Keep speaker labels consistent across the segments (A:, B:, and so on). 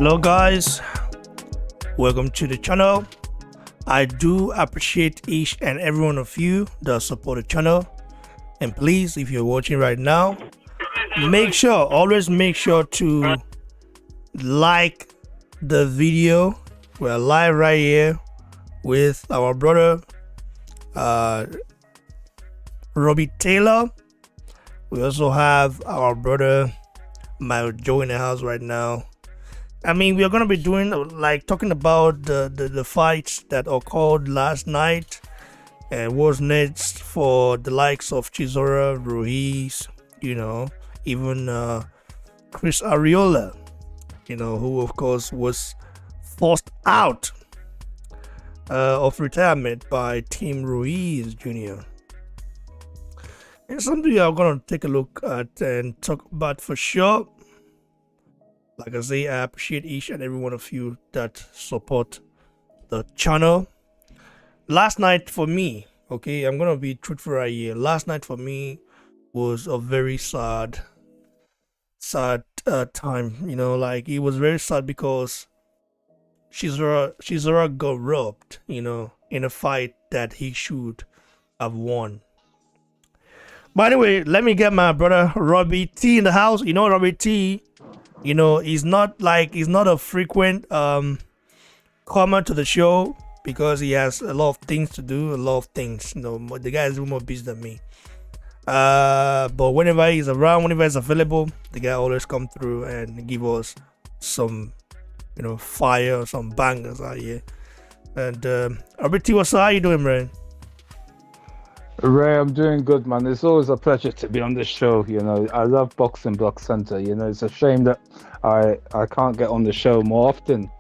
A: Hello guys, welcome to the channel. I do appreciate each and every one of you that support the channel, and please, if you're watching right now, always make sure to like the video. We're live right here with our brother Robbie Taylor. We also have our brother Michael Joe in the house right now. I mean, we are going to be doing talking about the fights that occurred last night and what's next for the likes of Chisora, Ruiz, even Chris Arreola, who of course was forced out of retirement by Team Ruiz Jr. It's something I'm going to take a look at and talk about for sure. Like I say, I appreciate each and every one of you that support the channel. Last night for me, okay, I'm going to be truthful right here. Last night for me was a very sad time. It was very sad because Chisora got robbed, in a fight that he should have won. By the way, let me get my brother Robbie T in the house. Robbie T, he's not a frequent comer to the show because he has a lot of things to do, the guy is more busy than me. But whenever he's around, whenever he's available, the guy always come through and give us some, fire, some bangers out here. And Robbie T, what's up? How you doing, man?
B: Ray, I'm doing good, man. It's always a pleasure to be on this show. I love Boxing Block Center. It's a shame that I can't get on the show more often,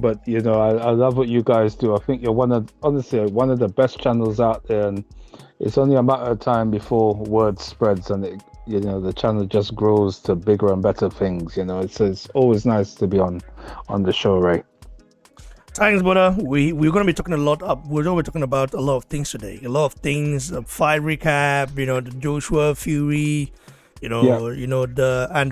B: but I love what you guys do. I think you're one of the best channels out there, and it's only a matter of time before word spreads and the channel just grows to bigger and better things. It's always nice to be on the show, Ray.
A: Thanks, brother. We're going to be talking we're going to be talking about a lot of things today. A lot of things, fight recap, the Joshua Fury, the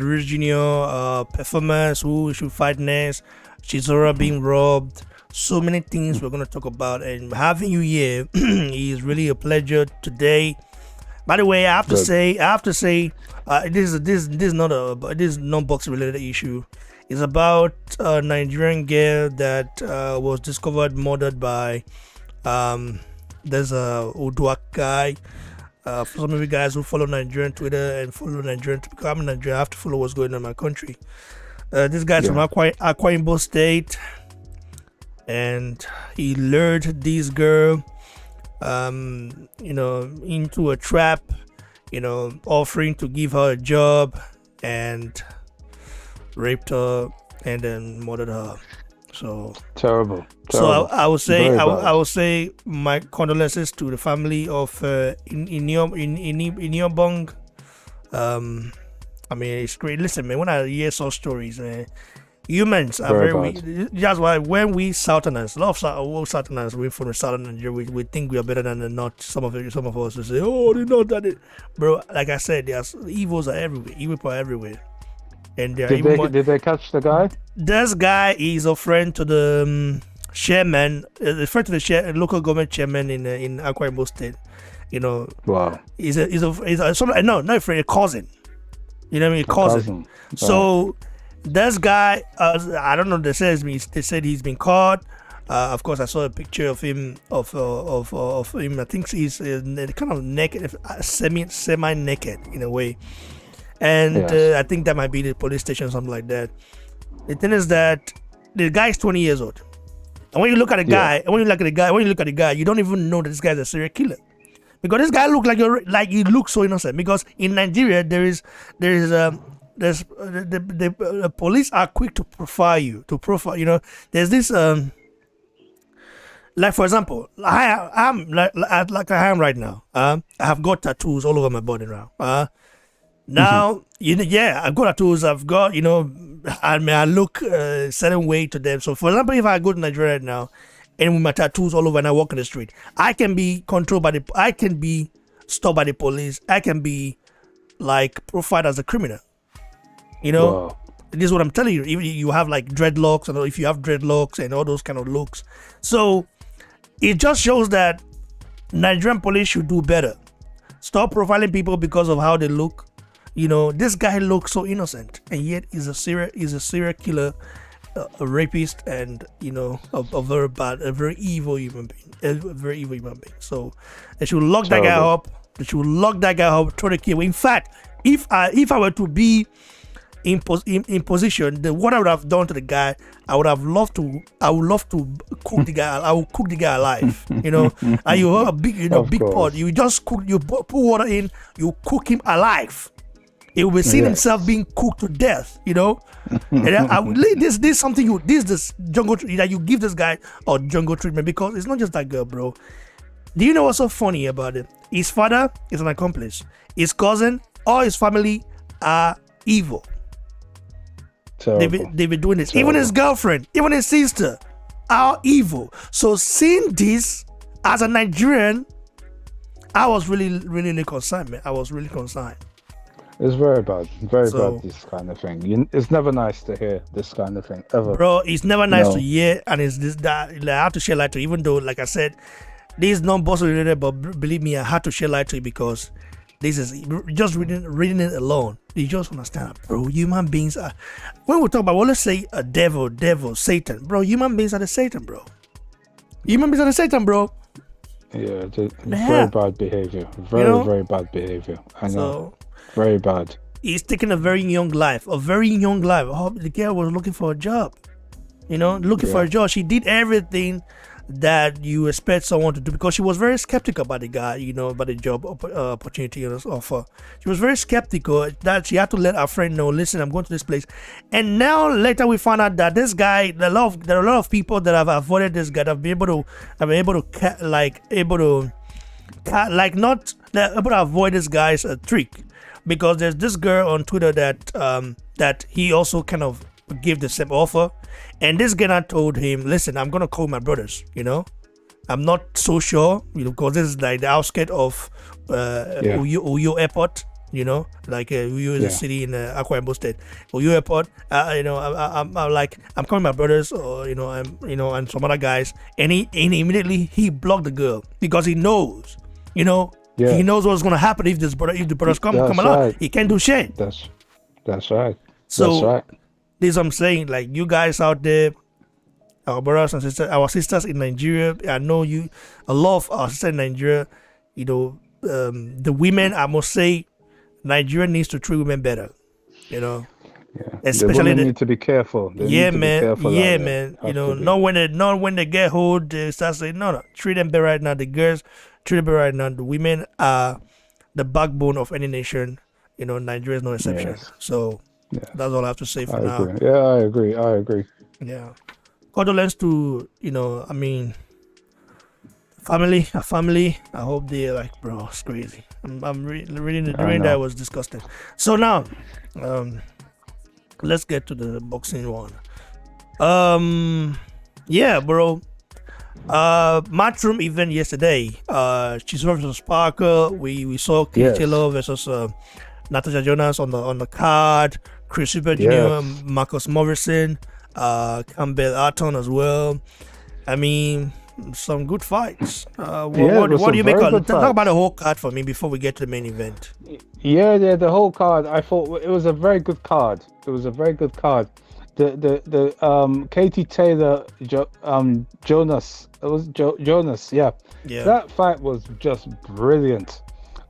A: Ruiz Jr. Performance, who should fight next, Chisora being robbed. So many things we're going to talk about, and having you here is really a pleasure today. By the way, I have to say, this is not boxing related issue. It's about a Nigerian girl that was discovered murdered by there's a Odua guy. For some of you guys who follow Nigerian Twitter and follow Nigerian, because I'm Nigerian, I have to follow what's going on in my country. This guy's from Akwa Ibom State, and he lured this girl into a trap, offering to give her a job, and raped her and then murdered her. So
B: terrible.
A: So I would say my condolences to the family of Eubank. I mean, it's great. Listen, man, when I hear such stories, man, humans are very weak. That's why when we Southerners, a lot of Southerners, we from the southern Nigeria, we think we are better than the North. Some of us will say, "Oh, they know that it," bro. Like I said, there's evils are everywhere. Evil are everywhere. And did
B: they catch the guy?
A: This guy is a friend to the chairman, a friend to the local government chairman in Akwa Ibom State.
B: Wow.
A: He's a not a friend, a cousin. You know what I mean? A cousin. So this guy, I don't know. They said he's been caught. Of course, I saw a picture of him of him. I think he's kind of naked, semi naked in a way. And I think that might be the police station or something like that. The thing is that the guy is 20 years old, and when you look at the guy, you don't even know that this guy is a serial killer, because this guy looks like he looks so innocent. Because in Nigeria, the police are quick to profile you. There's this like, for example, I'm like I am right now. I have got tattoos all over my body now. Now, I've got tattoos. I've got, I look a certain way to them. So, for example, if I go to Nigeria right now and with my tattoos all over and I walk in the street, I can be I can be stopped by the police. I can be profiled as a criminal.
B: Wow.
A: This is what I'm telling you. Even if you have like dreadlocks, and if you have dreadlocks and all those kind of looks, so it just shows that Nigerian police should do better. Stop profiling people because of how they look. This guy looks so innocent, and yet he's a serial killer, a rapist, and a very evil human being. So they should lock that guy up. They should lock that guy up, throw the key away. In fact, if I were to be in position, what I would have done to the guy, I would love to cook the guy. I would cook the guy alive. And you have a big big pot. You just cook. You put water in. You cook him alive. He will be seeing himself being cooked to death. And I would this something this jungle that you give this guy or jungle treatment, because it's not just that girl, bro. Do you know what's so funny about it? His father is an accomplice. His cousin, all his family are evil. They've been doing this. Even his girlfriend, even his sister are evil. So seeing this as a Nigerian, I was really, really concerned, man. I was really concerned.
B: It's very bad. Very bad, this kind of thing. It's never nice to hear this kind of thing, ever.
A: Bro, it's never nice to hear, and it's this that I have to share light to, even though, like I said, this is not boss related, but believe me, I had to share light to it, because this is just reading it alone. You just understand, bro. Human beings are, when we talk about, let's say a devil, Satan, bro. Human beings are the Satan, bro. Human beings are the Satan, bro.
B: Yeah, very bad behavior. Very bad behavior. I know. Very bad.
A: He's taking a very young life. Oh, the girl was looking for a job. For a job. She did everything that you expect someone to do, because she was very skeptical about the guy, about the job opportunity offer. She was very skeptical that she had to let her friend know, listen, I'm going to this place. And now later we found out that this guy, there are a lot of people that have avoided this guy, that have been able to avoid this guy's trick, because there's this girl on Twitter that he also kind of gave the same offer. And this guy told him, listen, I'm going to call my brothers, I'm not so sure, because this is like the outskirts of Uyo Airport, like Uyo is a city in Akwa Ibom State. Uyo Airport, I'm calling my brothers, or, and some other guys. And he immediately, he blocked the girl, because he knows, he knows what's going to happen if the brothers come along. He can't do shit.
B: That's right.
A: So,
B: that's right.
A: This is what I'm saying, like, you guys out there, our brothers and sisters, our sisters in Nigeria, I know a lot of our sisters in Nigeria, the women, I must say, Nigeria needs to treat women better,
B: Yeah.
A: Especially
B: the need to be careful.
A: Man. Not when they get old, they start saying, no, treat them better right now. The girls, treat them better right now. The women are the backbone of any nation. Nigeria is no exception.
B: Yes.
A: So, that's all I have to say for now.
B: Yeah, I agree.
A: Yeah. Condolence to, family. I hope they bro, it's crazy. I'm reading that was disgusting. So now, let's get to the boxing one. Yeah, bro. Matchroom event yesterday. Chisora versus Parker. We saw Taylor versus Natasha Jonas on the card. Chris Super Jr., Marcus Morrison, Campbell Atton as well. Some good fights. What do you make of? Talk about the whole card for me before we get to the main event.
B: Yeah, the whole card. I thought it was a very good card. The Katie Taylor Jonas. It was Jonas. Yeah. That fight was just brilliant.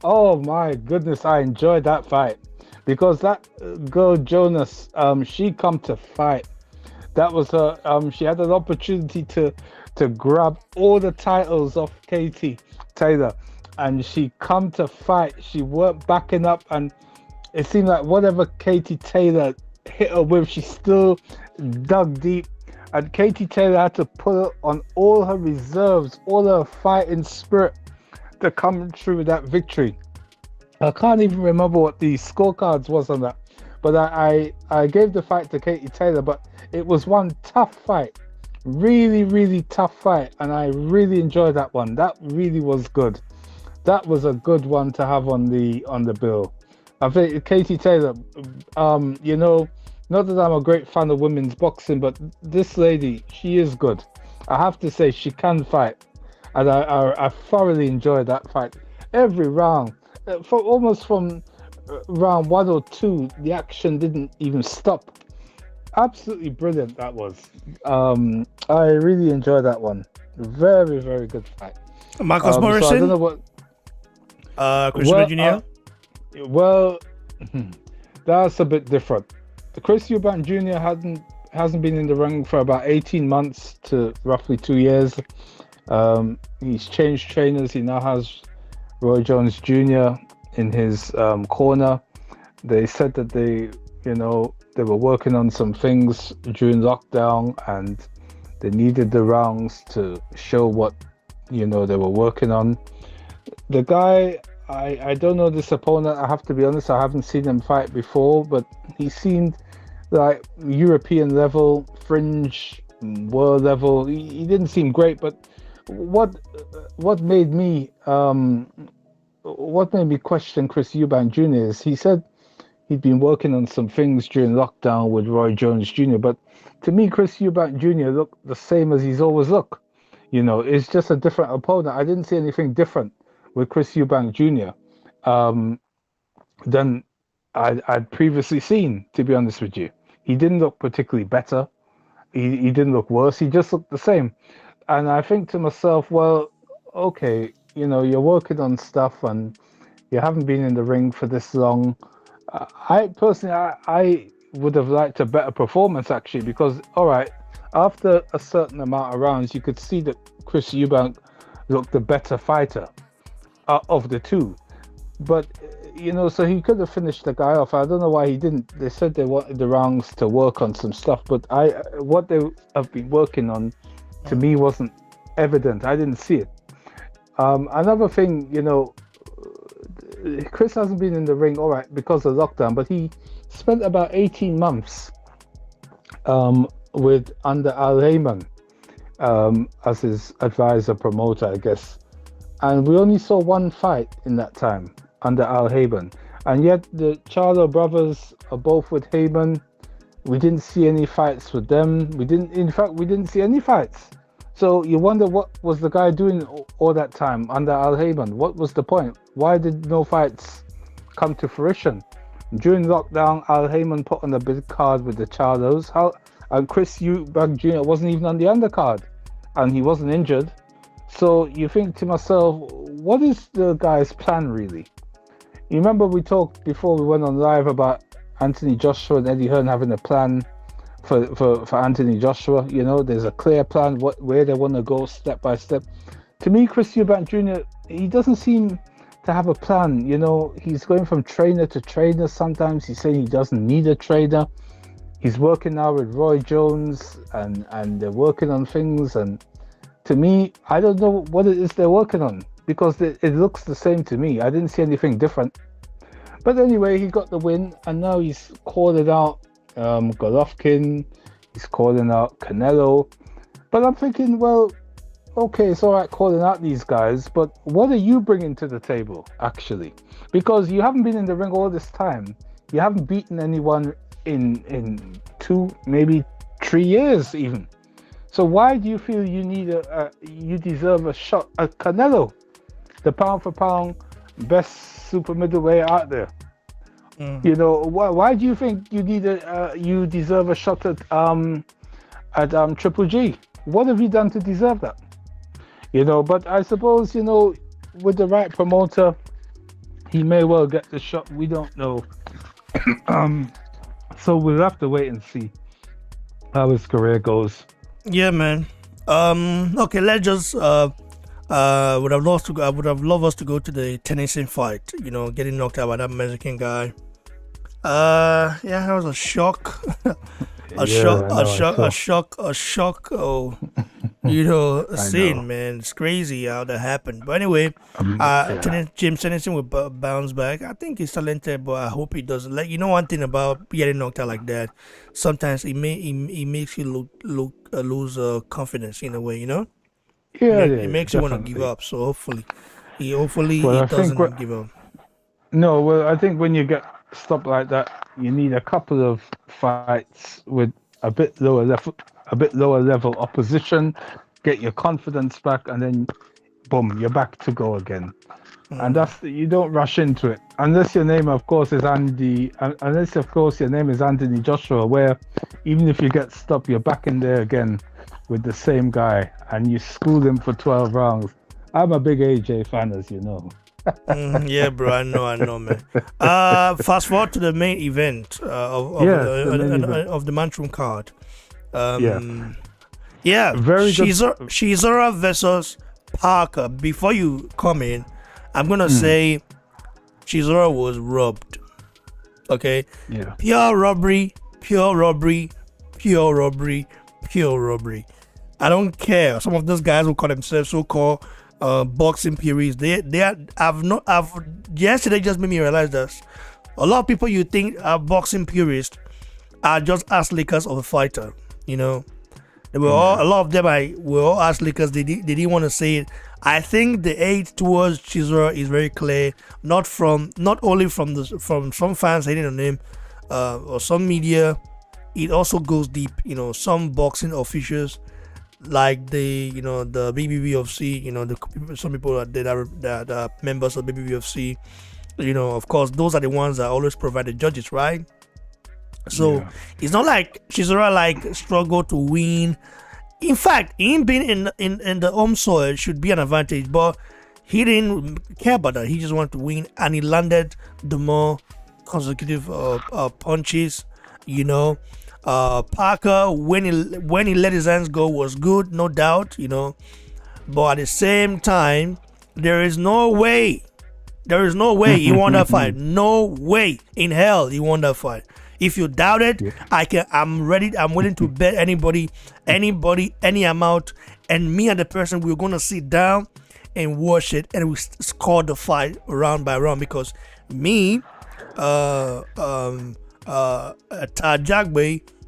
B: Oh my goodness, I enjoyed that fight. Because that girl Jonas, she come to fight. That was her. She had an opportunity to grab all the titles of Katie Taylor, and she come to fight. She weren't backing up, and it seemed like whatever Katie Taylor hit her with, she still dug deep. And Katie Taylor had to put on all her reserves, all her fighting spirit to come through with that victory. I can't even remember what the scorecards was on that, but I gave the fight to Katie Taylor, but it was one tough fight, really, really tough fight, and I really enjoyed that one. That really was good. That was a good one to have on the bill. I think Katie Taylor, not that I'm a great fan of women's boxing, but this lady, she is good. I have to say, she can fight, and I thoroughly enjoyed that fight. Every round, for almost from round 1 or 2, the action didn't even stop. Absolutely brilliant that was. I really enjoyed that one. Very, very good fight.
A: Marcus
B: So I don't
A: Morrison,
B: know what.
A: Christopher
B: Well,
A: Jr.
B: well, that's a bit different. Chris Eubank Jr. hasn't been in the ring for about 18 months to roughly 2 years. He's changed trainers. He now has Roy Jones Jr. in his corner. They said that they were working on some things during lockdown, and they needed the rounds to show what they were working on. The guy, I don't know this opponent. I have to be honest. I haven't seen him fight before, but he seemed like European level, fringe, world level. He didn't seem great, but what made me question Chris Eubank Jr. is he said he'd been working on some things during lockdown with Roy Jones Jr. But to me, Chris Eubank Jr. looked the same as he's always looked. It's just a different opponent. I didn't see anything different with Chris Eubank Jr. Than I'd previously seen, to be honest with you. He didn't look particularly better. He didn't look worse. He just looked the same. And I think to myself, well, okay, you're working on stuff and you haven't been in the ring for this long. I personally, I would have liked a better performance actually, because all right, after a certain amount of rounds, you could see that Chris Eubank looked the better fighter of the two. But so he could have finished the guy off. I don't know why he didn't. They said they wanted the rounds to work on some stuff, but what they have been working on, to me, wasn't evident. I didn't see it. Another thing, Chris hasn't been in the ring, all right, because of lockdown, but he spent about 18 months with under Al Heyman as his advisor promoter, I guess. And we only saw one fight in that time under Al Heyman. And yet the Charlo brothers are both with Heyman. We didn't see any fights with them. We didn't see any fights. So you wonder, what was the guy doing all that time under Al Heyman? What was the point? Why did no fights come to fruition? During lockdown, Al Heyman put on a big card with the Charlos. And Chris Eubank Jr. wasn't even on the undercard, and he wasn't injured. So you think to myself, what is the guy's plan really? You remember we talked before we went on live about Anthony Joshua and Eddie Hearn having a plan for Anthony Joshua. There's a clear plan where they want to go step by step. To me, Chris Eubank Jr., he doesn't seem to have a plan. He's going from trainer to trainer. Sometimes he's saying he doesn't need a trainer. He's working now with Roy Jones and they're working on things. And to me, I don't know what it is they're working on, because it looks the same to me. I didn't see anything different. But anyway, he got the win, and now he's calling out Golovkin, he's calling out Canelo. But I'm thinking, well, okay, it's all right calling out these guys, but what are you bringing to the table, actually? Because you haven't been in the ring all this time. You haven't beaten anyone in 2, maybe 3 years even. So why do you feel you deserve a shot at Canelo, the pound for pound best super middleweight out there? Why do you think you deserve a shot at Triple G? What have you done to deserve that? But I suppose with the right promoter, he may well get the shot. We don't know. So we'll have to wait and see how his career goes.
A: Yeah, man. Okay, let's just I would have loved us to go to the Tennessee fight. Getting knocked out by that Mexican guy. Yeah, that was a shock. a shock. Oh, scene, man. It's crazy how that happened. But anyway, James Tennessee will bounce back. I think he's talented, but I hope he doesn't. One thing about getting knocked out like that, sometimes it makes you lose confidence in a way. It makes you want to give up. So hopefully he doesn't give up.
B: No, well, I think when you get stop like that, you need a couple of fights with a bit lower level opposition, get your confidence back, and then boom, you're back to go again. And you don't rush into it unless your name, of course, is Anthony Joshua, where even if you get stopped, you're back in there again with the same guy and you school him for 12 rounds. I'm a big AJ fan, as you know.
A: Yeah, bro, I know, man. Fast forward to the main event of the Matchroom card. Very Chisora versus Parker. Before you come in, I'm gonna say Chisora was robbed. Okay?
B: Yeah.
A: Pure robbery. I don't care. Some of those guys who call themselves so-called boxing purists, yesterday just made me realize that a lot of people you think are boxing purists are just ass lickers of a fighter. You know, they were a lot of them were all ass lickers. They didn't want to say it. I think the hate towards Chisora is very clear, not only from some fans hating on him or some media. It also goes deep. You know, some boxing officials, like the BBBFC, some people that are members of BBBFC, of course, those are the ones that always provide the judges, right? So it's not like Chisora struggle to win. In fact, him being in the home soil should be an advantage, but he didn't care about that. He just wanted to win, and he landed the more consecutive punches. Parker, when he let his hands go, was good, no doubt. But at the same time, there is no way he won that fight. No way in hell he won that fight. If you doubt it, I'm willing to bet anybody, any amount, and me and the person, we're gonna sit down and watch it, and we score the fight round by round, because me, Ajagba,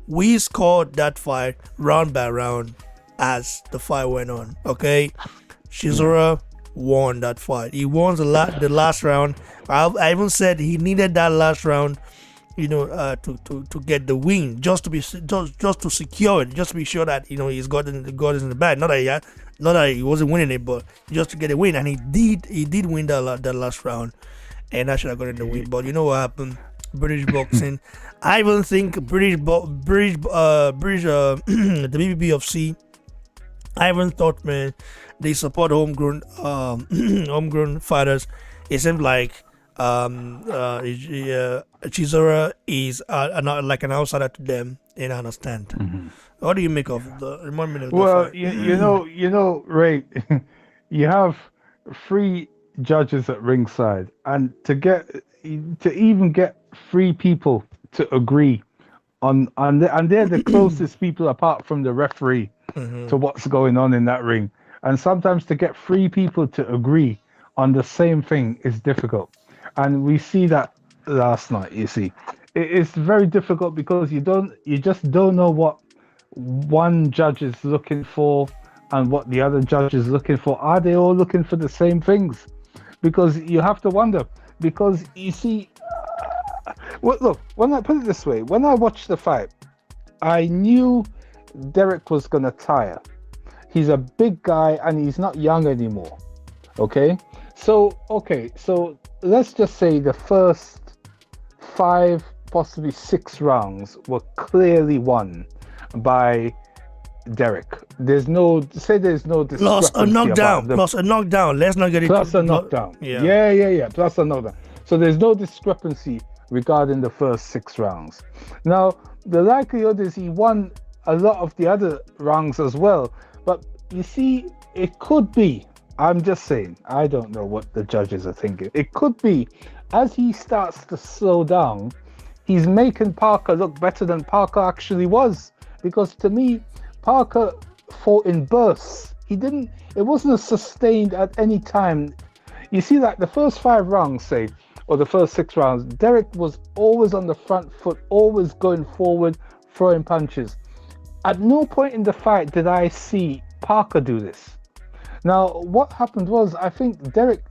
A: we scored that fight round by round as the fight went on. Okay, Chisora won that fight. He won the last round. I even said he needed that last round, to get the win, just to secure it, just to be sure that he's got it in the bag. Not that he wasn't winning it, but just to get a win, and he did win that last round, and that should have gotten the win. But you know what happened? British boxing. I even think the BBBFC. I even thought, man, they support homegrown fighters. It seems like Chisora is like an outsider to them, and I understand. Mm-hmm. What do you make of the? Remind me of
B: well, you know, Ray, you have 3 judges at ringside, and to even get 3 people to agree on and they're the closest people apart from the referee to what's going on in that ring, and sometimes to get 3 people to agree on the same thing is difficult, and we see that last night. You see, it's very difficult because you just don't know what one judge is looking for and what the other judge is looking for. Are they all looking for the same things? Because you have to wonder, because you see, look, when I put it this way, when I watched the fight, I knew Dereck was going to tire. He's a big guy and he's not young anymore. Okay, so let's just say the first 5, possibly 6 rounds were clearly won by Dereck. There's no discrepancy.
A: Plus a knockdown. Let's not get it.
B: Plus a knockdown. Yeah. Plus a knockdown. So there's no discrepancy regarding the first 6 rounds. Now, the likelihood is he won a lot of the other rounds as well. But you see, it could be, I'm just saying, I don't know what the judges are thinking. It could be, as he starts to slow down, he's making Parker look better than Parker actually was. Because to me, Parker fought in bursts. It wasn't sustained at any time. You see, like the first 5 rounds, say, or the first 6 rounds, Dereck was always on the front foot, always going forward, throwing punches. At no point in the fight did I see Parker do this. Now, what happened was, I think Dereck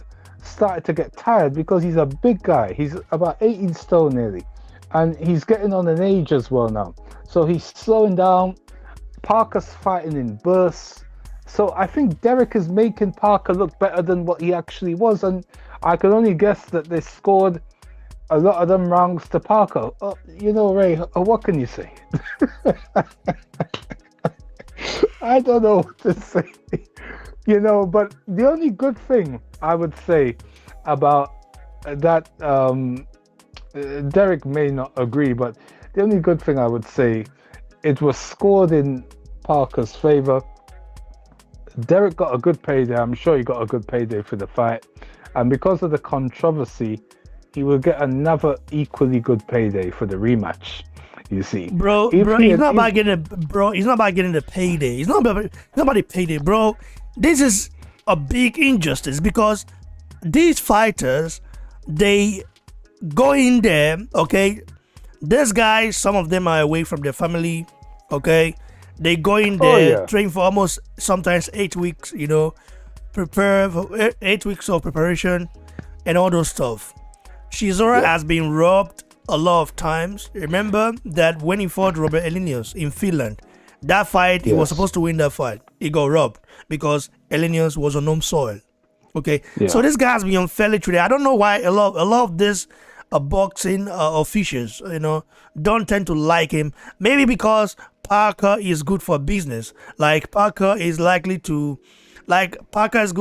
B: started to get tired because he's a big guy. He's about 18 stone nearly, and he's getting on an age as well now. So he's slowing down. Parker's fighting in bursts. So I think Dereck is making Parker look better than what he actually was, and I can only guess that they scored a lot of them rounds to Parker. Ray, what can you say? I don't know what to say. But the only good thing I would say about that, Dereck may not agree, but the only good thing I would say, it was scored in Parker's favor. Dereck got a good payday. I'm sure he got a good payday for the fight. And because of the controversy, he will get another equally good payday for the rematch. You see,
A: bro, he's not about getting the payday. He's not about the payday, bro. This is a big injustice because these fighters, they go in there, okay? These guys, some of them are away from their family, okay? They go in there, train for almost sometimes 8 weeks, prepare for 8 weeks of preparation and all those stuff. Chisora has been robbed a lot of times. Remember that when he fought Robert Elenius in Finland, that fight, he was supposed to win that fight. He got robbed because Elenius was on home soil. Okay, so this guy has been unfairly treated. I don't know why a lot of this boxing officials, don't tend to like him. Maybe because Parker is good for business. Parker is good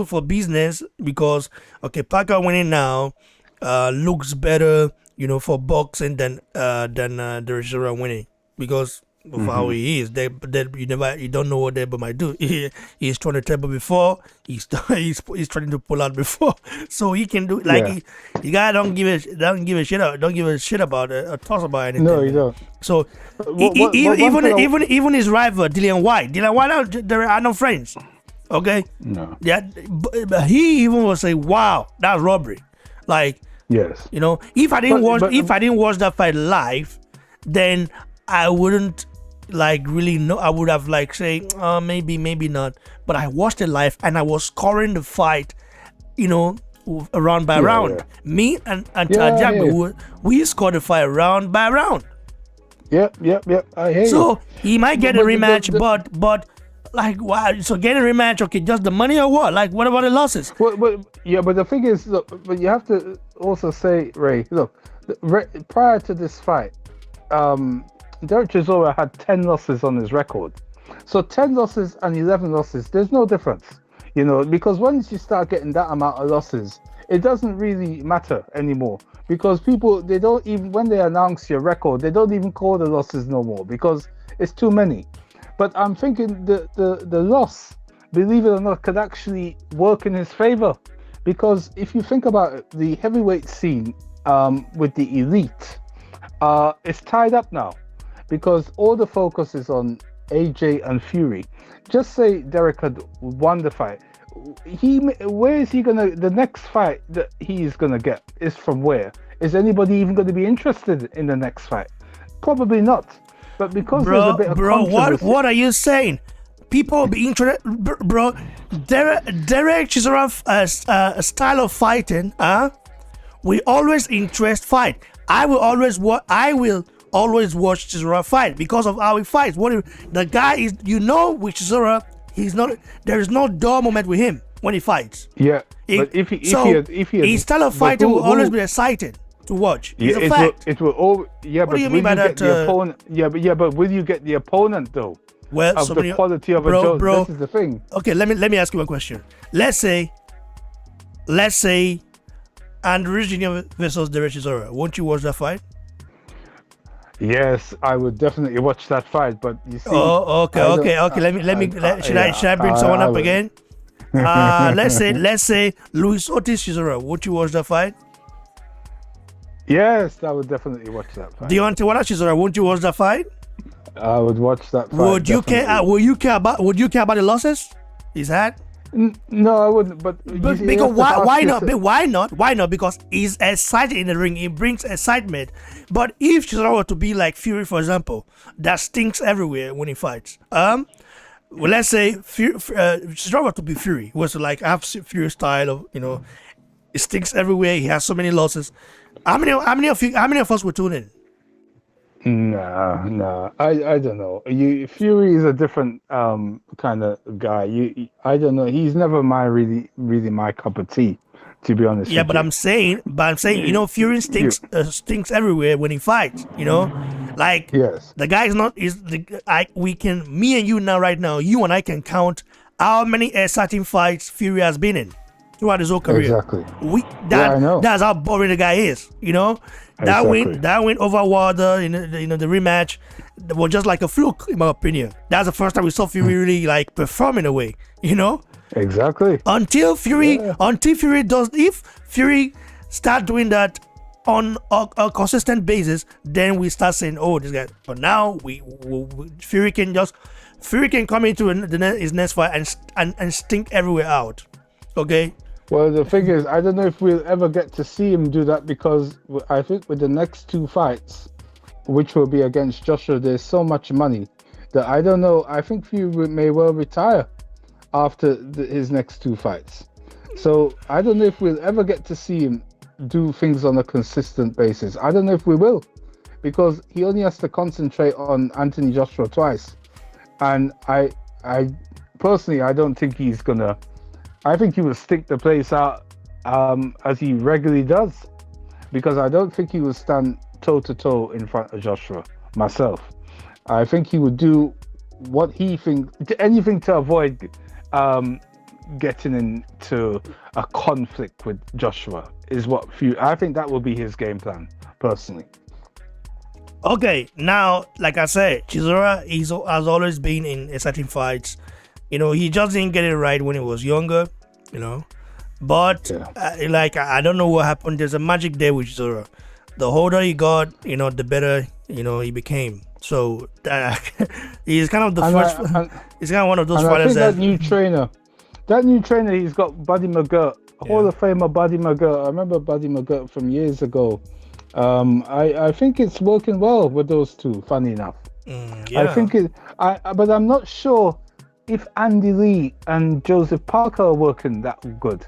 A: for business because Parker winning now looks better, for boxing than Dereck winning because of how he is. You don't know what they might do. He's trying to table before. He's trying to pull out before, so he can do the guy don't give a shit about a toss about anything.
B: No, you don't.
A: So even his rival Dillian White, they are no friends. Okay.
B: No.
A: Yeah, but he even will say, "Wow, that's robbery."
B: Yes.
A: If I didn't watch that fight live, then I wouldn't really know. I would have say, maybe not. But I watched it live and I was scoring the fight, round by round.
B: Yeah.
A: Me and Ajagba, we scored the fight round by round.
B: Yep. I hear you.
A: So he might get a rematch, but wow. So getting a rematch, okay, just the money or what? What about the losses?
B: But the thing is, look, but you have to also say, Ray, look, prior to this fight, Dereck Chisora had 10 losses on his record. So 10 losses and 11 losses, there's no difference, because once you start getting that amount of losses, it doesn't really matter anymore because people, they don't even, when they announce your record, they don't even call the losses no more because it's too many. But I'm thinking the loss, believe it or not, could actually work in his favor because if you think about it, the heavyweight scene with the elite, it's tied up now because all the focus is on AJ and Fury. Just say Dereck had won the fight. Where is he gonna? The next fight that he is gonna get is from where? Is anybody even going to be interested in the next fight? Probably not. But because there's a bit of controversy,
A: what are you saying? People will be interested, bro. Dereck Chisora's style of fighting, we always interest fight. I will always watch Chisora fight because of how he fights. The guy is, with Chisora, he's not. There is no dull moment with him when he fights.
B: Yeah, but if he had,
A: his style of fighting will always be exciting to watch. It's a fact.
B: It will all. Yeah,
A: what
B: but
A: do you mean by that?
B: The opponent, but will you get the opponent though?
A: Well,
B: of the quality of a Jones. This is the thing.
A: Okay, let me ask you one question. Let's say, and Ruiz Jr. versus Dereck Chisora. Won't you watch that fight?
B: Yes, I would definitely watch that fight. But you see.
A: Oh, okay. Should I bring someone up again? Let's say Luis Ortiz Chisora. Would you watch that fight?
B: Yes, I would definitely watch that fight.
A: Deontay Wilder Chisora. Won't you watch that fight?
B: I would watch that fight.
A: Would you care? Would you care about the losses he's had?
B: No, I wouldn't. But
A: because why not? Why not? Why not? Because he's excited in the ring. It brings excitement. But if Chisora were to be like Fury, for example, that stinks everywhere when he fights. Well, let's say Chisora were to be Fury, was to have Fury style of It stinks everywhere. He has so many losses. How many of us were tuning in?
B: No, I don't know. Fury is a different kind of guy. I don't know. He's never really my cup of tea, to be honest.
A: Yeah,
B: with
A: but
B: you.
A: I'm saying, Fury stinks everywhere when he fights. Like
B: Yes.
A: the guy is not is the we can me and you now right now. You and I can count how many exciting fights Fury has been in throughout his whole career.
B: Exactly.
A: I
B: know.
A: That's how boring the guy is.
B: Exactly.
A: That win over Wilder in the rematch was just like a fluke, in my opinion. That's the first time we saw Fury really like perform in a way.
B: Exactly.
A: Until Fury if Fury start doing that on a consistent basis, then we start saying, oh, this guy. But now Fury can come into his next fight and stink everywhere out. Okay.
B: Well, the thing is, I don't know if we'll ever get to see him do that, because I think with the next two fights, which will be against Joshua, there's so much money that I don't know. I think Fury may well retire after his next two fights. So I don't know if we'll ever get to see him do things on a consistent basis. I don't know if we will, because he only has to concentrate on Anthony Joshua twice. And I personally, I don't think he's gonna. I think he will stick the place out as he regularly does, because I don't think he will stand toe to toe in front of Joshua. Myself, I think he would do what he thinks, anything to avoid getting into a conflict with Joshua is what I think that will be his game plan, personally.
A: Okay, now, like I said, Chisora has always been in exciting fights. He just didn't get it right when he was younger, But, I don't know what happened. There's a magic there with Chisora. The older he got, the better, he became. So, he's kind of the first. He's kind of one of those fighters
B: that new trainer he's got, Buddy McGirt, Hall of Famer Buddy McGirt. I remember Buddy McGirt from years ago. I think it's working well with those two, funny enough. I think but I'm not sure if Andy Lee and Joseph Parker are working that good,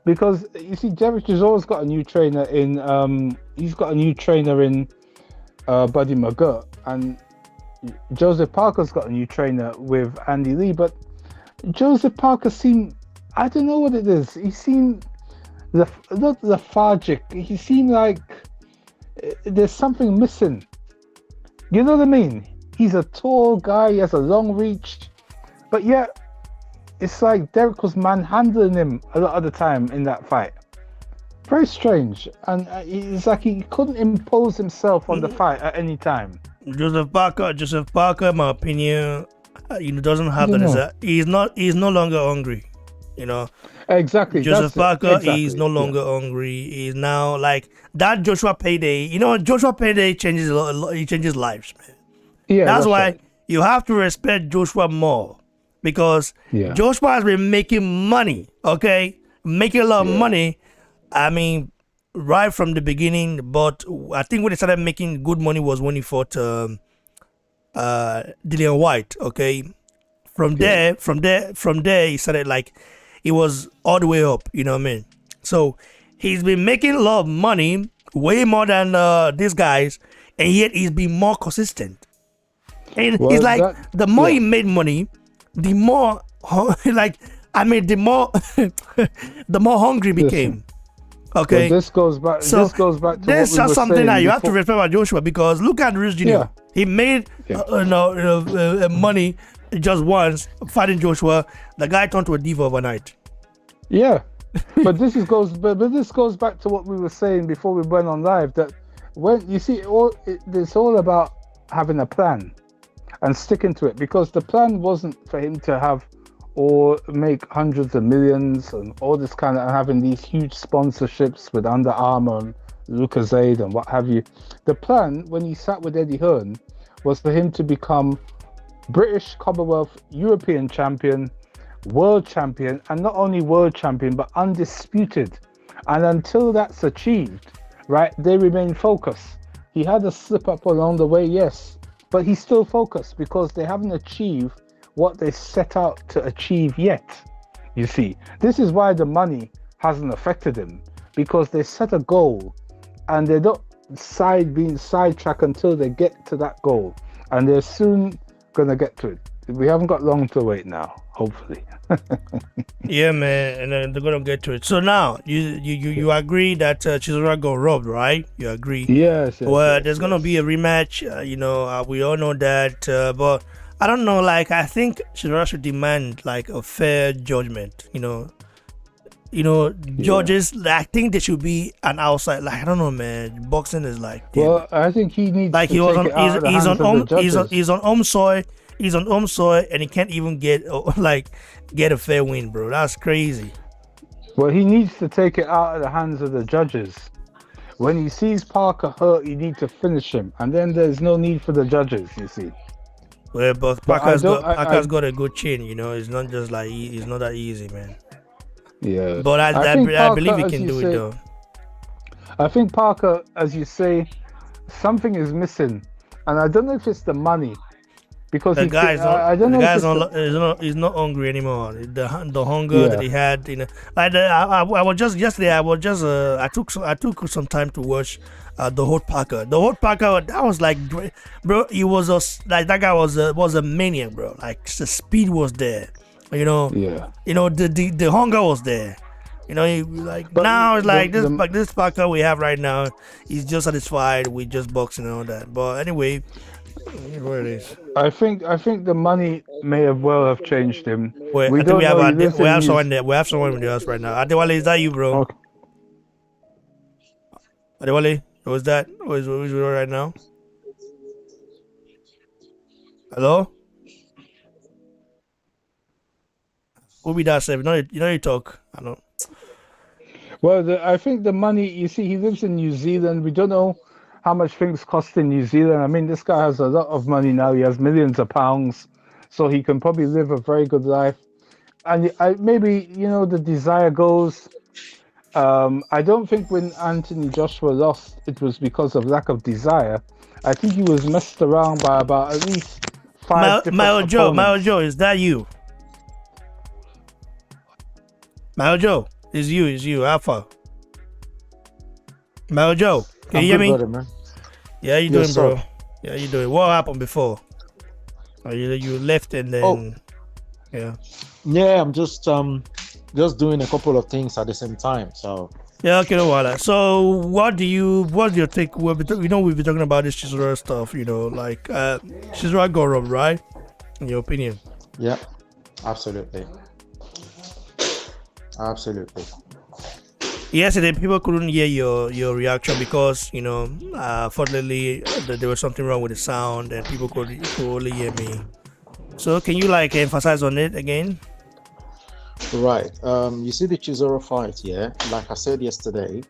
B: because you see, Dereck Chisora's got a new trainer in Buddy McGirt, and Joseph Parker's got a new trainer with Andy Lee. But Joseph Parker seemed, I don't know what it is. He seemed not lethargic. He seemed like there's something missing. You know what I mean? He's a tall guy. He has a long reach. But yet, it's like Dereck was manhandling him a lot of the time in that fight. Very strange. And it's like he couldn't impose himself on the fight at any time.
A: Joseph Parker, in my opinion, doesn't have the desire. He's no longer hungry.
B: Exactly.
A: Joseph Parker is no longer hungry. He's now like that Joshua payday. Joshua payday changes a lot. He changes lives, man.
B: Yeah,
A: that's why right. You have to respect Joshua more, because Joshua has been making money. Okay, making a lot of money. I mean, right from the beginning. But I think when he started making good money was when he fought Dillian White. Okay, from there, he started like. It was all the way up, you know what I mean? So he's been making a lot of money, way more than these guys, and yet he's been more consistent. And it's like the more he made money, the more the more hungry he became. Okay.
B: Well, this goes back. This goes back to
A: this is something that you have to respect about Joshua, because look at Ruiz Jr. Yeah. He made money just once fighting Joshua. The guy turned to a diva overnight.
B: Yeah, but this goes back to what we were saying before we went on live, that when you see it's all about having a plan and sticking to it, because the plan wasn't for him to have or make hundreds of millions and all this kind of having these huge sponsorships with Under Armour and Lucozade and what have you. The plan when he sat with Eddie Hearn was for him to become British, Commonwealth, European champion, world champion, and not only world champion but undisputed. And until that's achieved, right, they remain focused. He had a slip up along the way, yes, but he's still focused because they haven't achieved what they set out to achieve yet. You see, this is why the money hasn't affected him because they set a goal and they don't being sidetracked until they get to that goal, and they're soon gonna get to it. We haven't got long to wait now, hopefully.
A: Yeah, man, and then they're gonna get to it. So now you agree that Chisora got robbed, right? You agree?
B: Yes.
A: Well, there's gonna be a rematch. We all know that, but I don't know. Like, I think Chisora should demand like a fair judgment. Judges. I think there should be an outside. Like, I don't know, man. Boxing is like.
B: Well, I think he needs.
A: Like,
B: he's on
A: home soil. He's on home soil, and he can't even get a fair win, bro. That's crazy.
B: Well, he needs to take it out of the hands of the judges. When he sees Parker hurt, you need to finish him, and then there's no need for the judges. You see.
A: Well, but Parker's got a good chin. It's not just like it's not that easy, man.
B: Yeah.
A: But I believe he can do it though.
B: I think Parker, as you say, something is missing, and I don't know if it's the money. Because
A: he's not hungry anymore. The hunger that he had, I was just yesterday. I took some time to watch the Hot Parker. The Hot Parker, that was like, bro. He was that guy was a maniac, bro. Like, the speed was there,
B: Yeah.
A: The hunger was there. Now it's like this Parker we have right now. He's just satisfied with just boxing and all that. But anyway. What it is.
B: I think the money may have changed him.
A: Wait, we have someone there. We have someone with us right now. Adewale, is that you, bro?
B: Okay.
A: Adewale, who's that? Who's right now? Hello? Who be that, Seb? You talk. I don't.
B: Well, I think the money. You see, he lives in New Zealand. We don't know how much things cost in New Zealand. I mean, this guy has a lot of money now. He has millions of pounds, so he can probably live a very good life. And maybe, the desire goes. I don't think when Anthony Joshua lost, it was because of lack of desire. I think he was messed around by about at least 5 different opponents.
A: Mao Joe, is that you? Mao Joe, is you, Alpha. Mao Joe. Can you hear me?
C: Man.
A: Yeah, you doing, bro? Yeah, you doing? What happened before? You left and then, yeah.
C: Yeah, I'm just doing a couple of things at the same time. So
A: yeah, okay, no wahala. So what's your take? We've been talking about this Chisora stuff. Chisora got robbed, right? In your opinion?
C: Yeah, absolutely.
A: Yesterday, people couldn't hear your reaction because, fortunately, there was something wrong with the sound and people could only hear me. So, can you emphasize on it again?
C: Right. You see the Chisora fight, yeah? Like I said yesterday,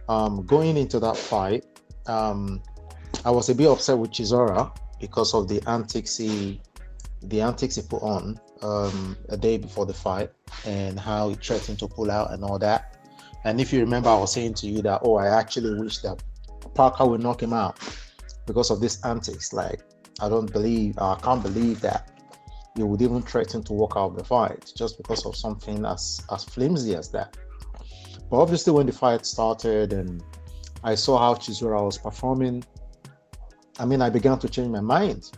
C: going into that fight, I was a bit upset with Chisora because of the antics he put on a day before the fight and how he threatened to pull out and all that. And if you remember, I was saying to you that, I actually wish that Parker would knock him out because of this antics. Like, I can't believe that he would even threaten to walk out of the fight just because of something as flimsy as that. But obviously, when the fight started and I saw how Chisora was performing, I began to change my mind.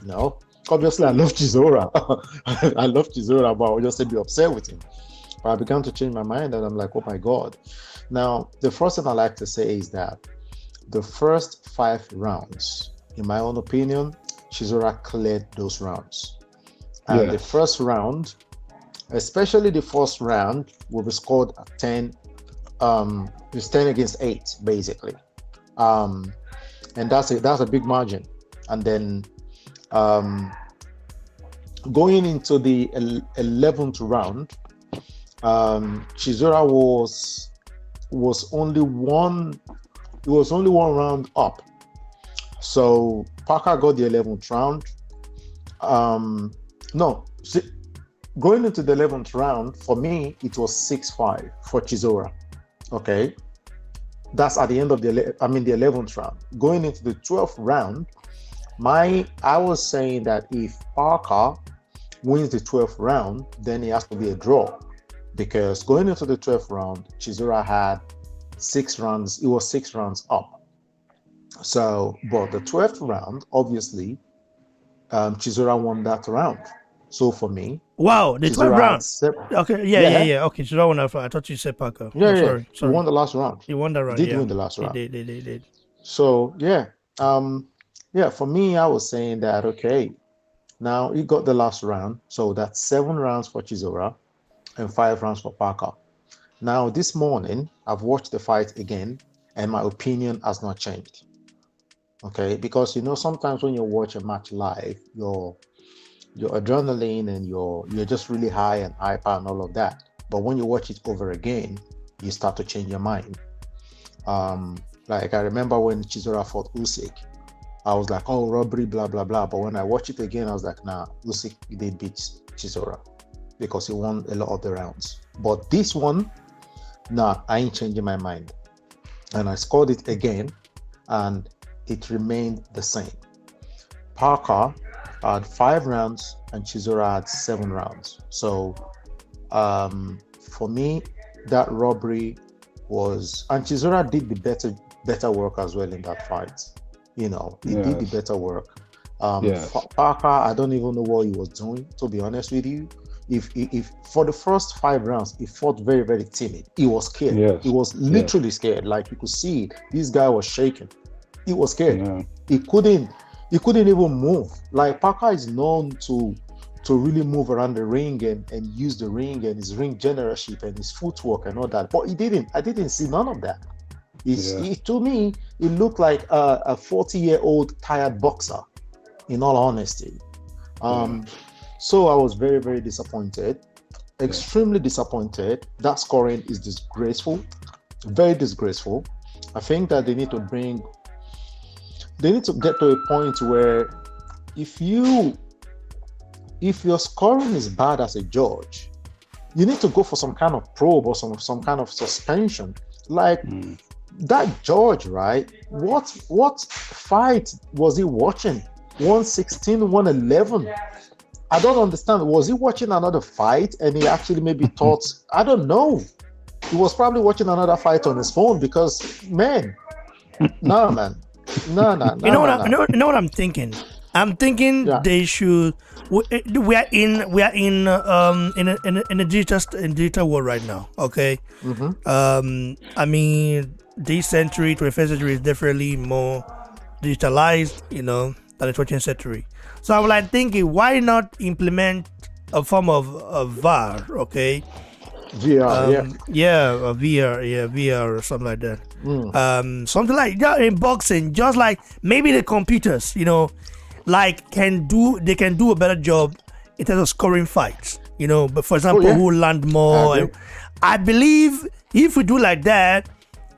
C: Obviously, I love Chisora. I love Chisora, but I was just a bit upset with him. But I began to change my mind, and I'm like, oh my God. Now, the first thing I like to say is that the first 5 rounds, in my own opinion, Chisora cleared those rounds. And the first round, especially the first round, will be scored at 10. It's 10 against 8, basically. And that's a big margin. And then going into the 11th round, Chisora was only one round up. So Parker got the 11th round. Going into the 11th round, for me, it was 6-5 for Chisora. Okay. That's at the end of the 11th round. Going into the 12th round, I was saying that if Parker wins the 12th round, then it has to be a draw. because going into the 12th round, Chisora had 6 rounds. It was 6 rounds up. So, but the 12th round, obviously, Chisora won that round. So for me,
A: wow, the 12th round. Okay, yeah. Okay, Chisora won that round. I thought you said Parker. Sorry.
C: He won the last round.
A: He won that round.
C: He did win the last round.
A: He did.
C: So for me, I was saying that okay, now he got the last round, so that's 7 rounds for Chisora and 5 rounds for Parker. Now this morning, I've watched the fight again, and my opinion has not changed. Okay, because sometimes when you watch a match live, your adrenaline and you're just really high and hyper and all of that. But when you watch it over again, you start to change your mind. Like I remember when Chisora fought Usyk, I was like, oh, robbery, blah blah blah. But when I watch it again, I was like, nah, Usyk did beat Chisora because he won a lot of the rounds. But this one, nah, I ain't changing my mind. And I scored it again, and it remained the same. Parker had 5 rounds and Chisora had 7 rounds. So for me, that robbery was, and Chisora did the better work as well in that fight. He did the better work. Parker, I don't even know what he was doing, to be honest with you. If for the first 5 rounds, he fought very, very timid. He was scared. Yes. He was literally scared. Like you could see it. This guy was shaking. He was scared. Yeah. He couldn't even move. Like Parker is known to really move around the ring and use the ring and his ring generalship and his footwork and all that. But he didn't. I didn't see none of that. To me, it looked like a 40-year-old tired boxer, in all honesty. So I was very, very disappointed. Extremely disappointed. That scoring is disgraceful. Very disgraceful. I think that they need to get to a point where if your scoring is bad as a judge, you need to go for some kind of probe or some kind of suspension. Like that judge, right? What fight was he watching? 116, 111. I don't understand. Was he watching another fight and he actually maybe thought, I don't know. He was probably watching another fight on his phone because, man. No.
A: You know what I'm thinking? I'm thinking they should. We are in a digital world right now. Okay. I mean, this century, 21st century, is definitely more digitalized, than the 20th century. So I was like thinking, why not implement a form of VAR? Okay.
C: VR,
A: VR or something like that. Something like in boxing, just like maybe the computers, like can do a better job in terms of scoring fights. But for example, who land more. I believe if we do like that,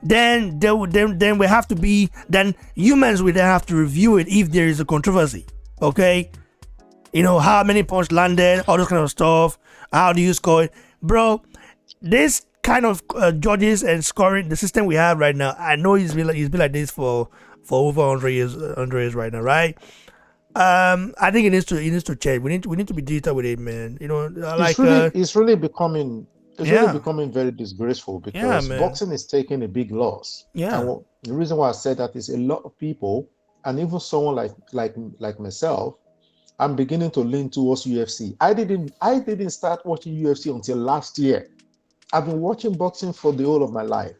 A: then we have to be. Then humans will then have to review it if there is a controversy. Okay, how many points landed, all those kind of stuff. How do you score it, bro? This kind of judges and scoring, the system we have right now, I know it's been like this for over 100 years right now, right? I think it needs to change. We need to be digital with it, man.
C: It's really becoming very disgraceful because boxing is taking a big loss.
A: Yeah.
C: And the reason why I said that is a lot of people, and even someone like myself, I'm beginning to lean towards UFC. I didn't start watching UFC until last year. I've been watching boxing for the whole of my life.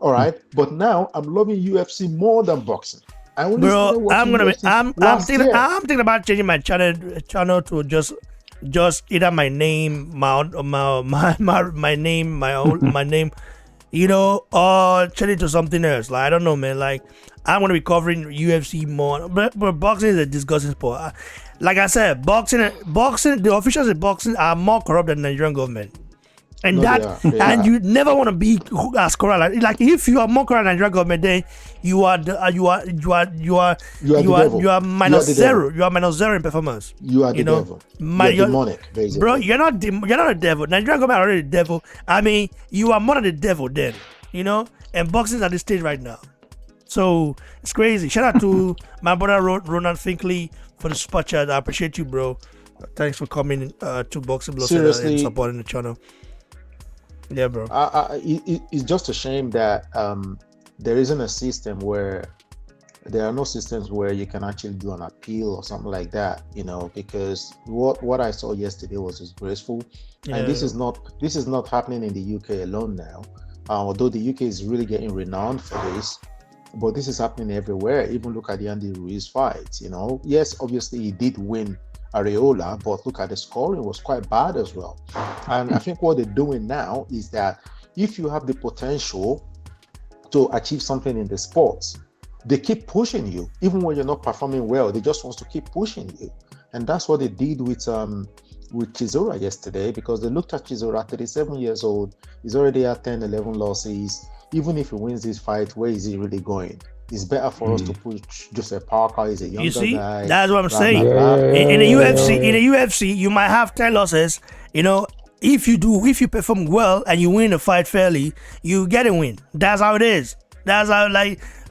C: All right, but now I'm loving UFC more than boxing.
A: Bro, I'm thinking about changing my channel to just either my name, my name, my name, or change it to something else. Like I don't know, man. Like I'm gonna be covering UFC more, but boxing is a disgusting sport. Like I said, boxing, the officials in boxing are more corrupt than the Nigerian government. And you never want to be as corrupt. Like if you are more corrupt than Nigerian government, then you are minus zero. You are minus zero in performance.
C: You are the devil. You're demonic, basically.
A: Bro, you're not a devil. Nigerian government are already the devil. I mean, you are more than the devil then. And boxing is at this stage right now. So it's crazy. Shout out to my brother Ronald Finkley for the super chat. I appreciate you, bro. Thanks for coming to Boxing Block and supporting the channel. Yeah, bro.
C: It's just a shame that there isn't a system where there are no systems where you can actually do an appeal or something like that, because what I saw yesterday was disgraceful.
A: Yeah.
C: And this is not happening in the UK alone now, although the UK is really getting renowned for this, but this is happening everywhere. Even look at the Andy Ruiz fight. Yes, obviously he did win Arreola, but look at the scoring, was quite bad as well. And I think what they're doing now is that if you have the potential to achieve something in the sports, they keep pushing you. Even when you're not performing well, they just want to keep pushing you. And that's what they did with Chisora yesterday, because they looked at Chisora, 37 years old, he's already at 10, 11 losses. Even if he wins this fight, where is he really going? It's better for us to push Joseph Parker. He's a younger guy.
A: That's what I'm saying. In the UFC, you might have 10 losses. If you perform well and you win a fight fairly, you get a win. That's how it is. That's how,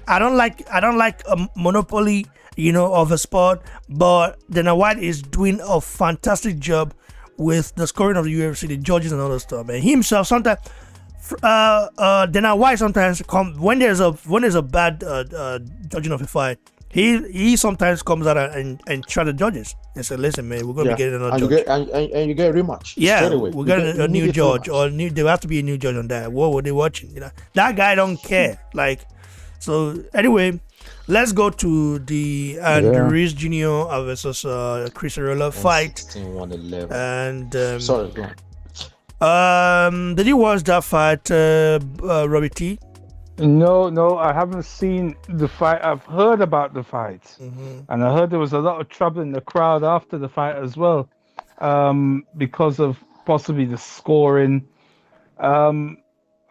A: I don't like a monopoly, of a sport, but Dana White is doing a fantastic job with the scoring of the UFC, the judges and all that stuff. And he himself sometimes, Dana White sometimes when there's a bad judging of a fight, he sometimes comes out and try the judges and say, "Listen, man, we're gonna be getting another judge."
C: And you get a rematch.
A: Yeah, we're getting a new judge, or there have to be a new judge on that. What were they watching? That guy don't care. So anyway, let's go to the Ruiz Jr. versus Chris Arreola fight.
C: 16-1-11.
A: And
C: sorry, go on.
A: Did you watch that fight, Robbie T?
B: No, I haven't seen the fight. I've heard about the fight, and I heard there was a lot of trouble in the crowd after the fight as well, because of possibly the scoring.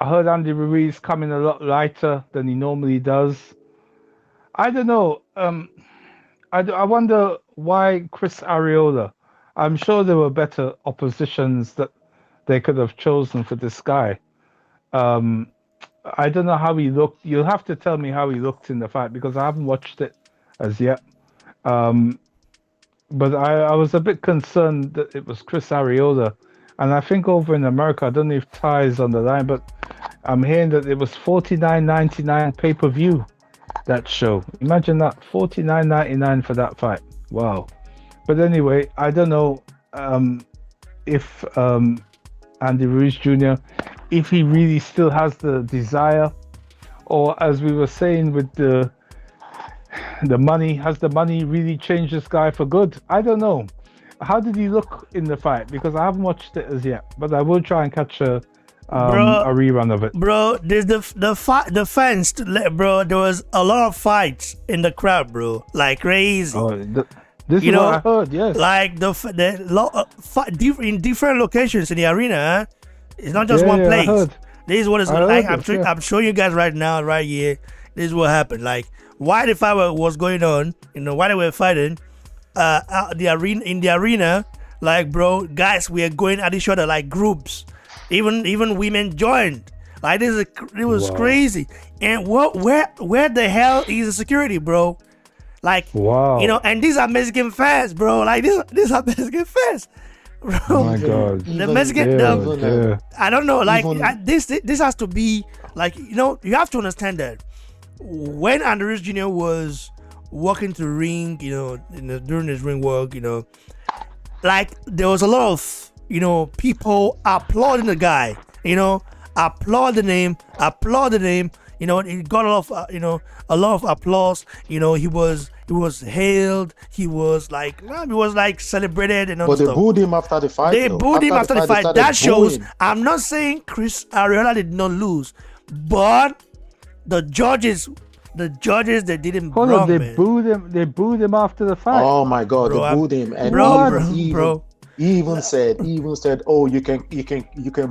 B: I heard Andy Ruiz coming a lot lighter than he normally does. I don't know. I wonder why Chris Arreola. I'm sure there were better oppositions that they could have chosen for this guy. I don't know how he looked. You'll have to tell me how he looked in the fight, because I haven't watched it as yet. But I was a bit concerned that it was Chris Arreola. And I think over in America, I don't know if Ty is on the line, but I'm hearing that it was $49.99 pay-per-view, that show. Imagine that, $49.99 for that fight. Wow. But anyway, I don't know if Andy Ruiz Jr., if he really still has the desire, or as we were saying with the money, has the money really changed this guy for good? I don't know. How did he look in the fight? Because I haven't watched it as yet, but I will try and catch a rerun of it.
A: Bro, there's the fans, bro. There was a lot of fights in the crowd, bro, like crazy.
B: This is what I heard. Yes,
A: like in different locations in the arena. It's not just one place. This is what it's like. I'm showing you guys right now, right here. This is what happened. Like, why the fight was going on, why they were fighting in the arena, like, bro, guys, we are going at each other like groups. Even women joined. Like, it was crazy. And where the hell is the security, bro? Like,
B: wow.
A: And these are Mexican fans, bro. Like, these are Mexican fans. Bro,
B: oh my God.
A: The Mexican, I don't know. Like, this has to be like, you have to understand that when Andy Ruiz Jr. was walking to the ring, during his ring work, like, there was a lot of, people applauding the guy, applauding him. He got a lot of applause. He was hailed. He was like celebrated and all.
C: But they booed him after the fight.
A: They booed him after the fight. That shows. I'm not saying Chris Arreola did not lose, but the judges, they didn't.
B: Hold on, they booed him after the fight.
C: Oh my God, bro, they booed him, and he even said, "Oh, you can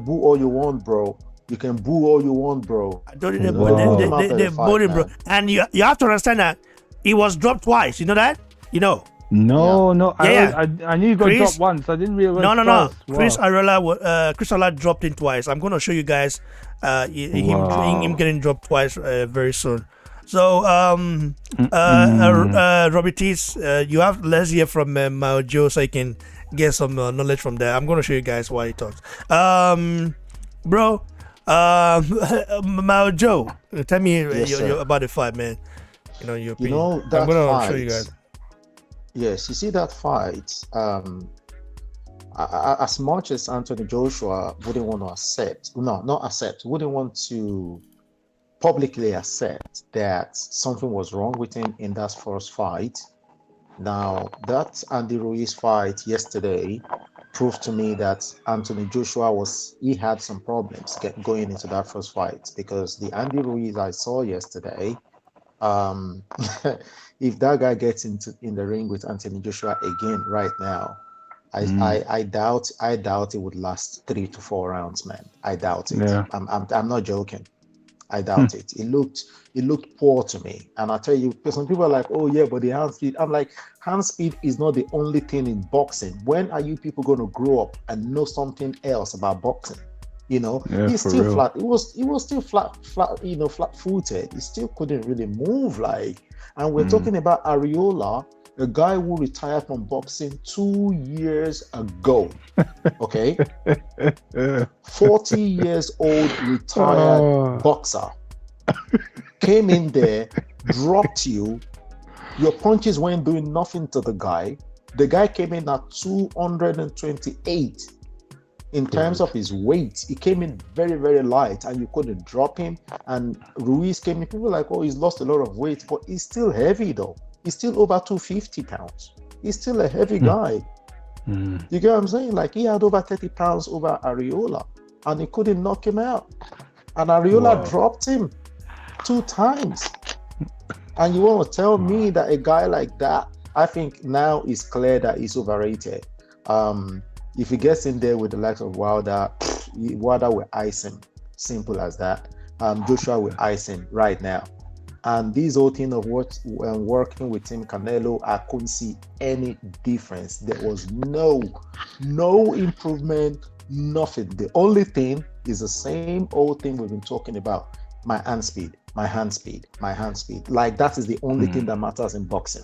C: boo all you want, bro. You can boo all you want, bro."
A: I told you they booed him, bro. And you have to understand that he was dropped twice. You know that?
B: No.
A: Yeah.
B: I knew he got dropped once. I didn't realize.
A: No.
B: Wow.
A: Chris Arreola dropped in twice. I'm gonna show you guys him getting dropped twice very soon. So Robert Tees, let's hear from Mao Joe so I can get some knowledge from there. I'm gonna show you guys why he talks. bro. Mao Joe, tell me about the fight, man. Your opinion.
C: That
A: I'm gonna
C: fight,
A: show you guys.
C: Yes, you see that fight. As much as Anthony Joshua wouldn't want to wouldn't want to publicly accept that something was wrong with him in that first fight. Now, that Andy Ruiz fight yesterday proved to me that Anthony Joshua had some problems going into that first fight, because the Andy Ruiz I saw yesterday, if that guy gets in the ring with Anthony Joshua again right now, I doubt it would last 3 to 4 rounds, man. I doubt it.
B: Yeah.
C: I'm not joking. I doubt it. It looked poor to me. And I tell you, because some people are like, oh yeah, but the hand speed. I'm like, hand speed is not the only thing in boxing. When are you people going to grow up and know something else about boxing? He's still
B: real.
C: flat. It was still flat, flat-footed. He still couldn't really move and we're talking about Arreola, a guy who retired from boxing 2 years ago. Okay. 40 years old retired boxer. Came in there, dropped you. Your punches weren't doing nothing to the guy. The guy came in at 228 in terms of his weight. He came in very, very light and you couldn't drop him. And Ruiz came in, people were like, oh, he's lost a lot of weight, but he's still heavy though. He's still over 250 pounds. He's still a heavy guy. You get what I'm saying? Like, he had over 30 pounds over Arreola and he couldn't knock him out. And Arreola dropped him 2 times. And you want to tell me that a guy like that, I think now it's clear that he's overrated. If he gets in there with the likes of Wilder will ice him. Simple as that. Joshua will ice him right now. And this whole thing of working with Team Canelo, I couldn't see any difference. There was no improvement, nothing. The only thing is the same old thing we've been talking about. My hand speed. Like, that is the only thing that matters in boxing,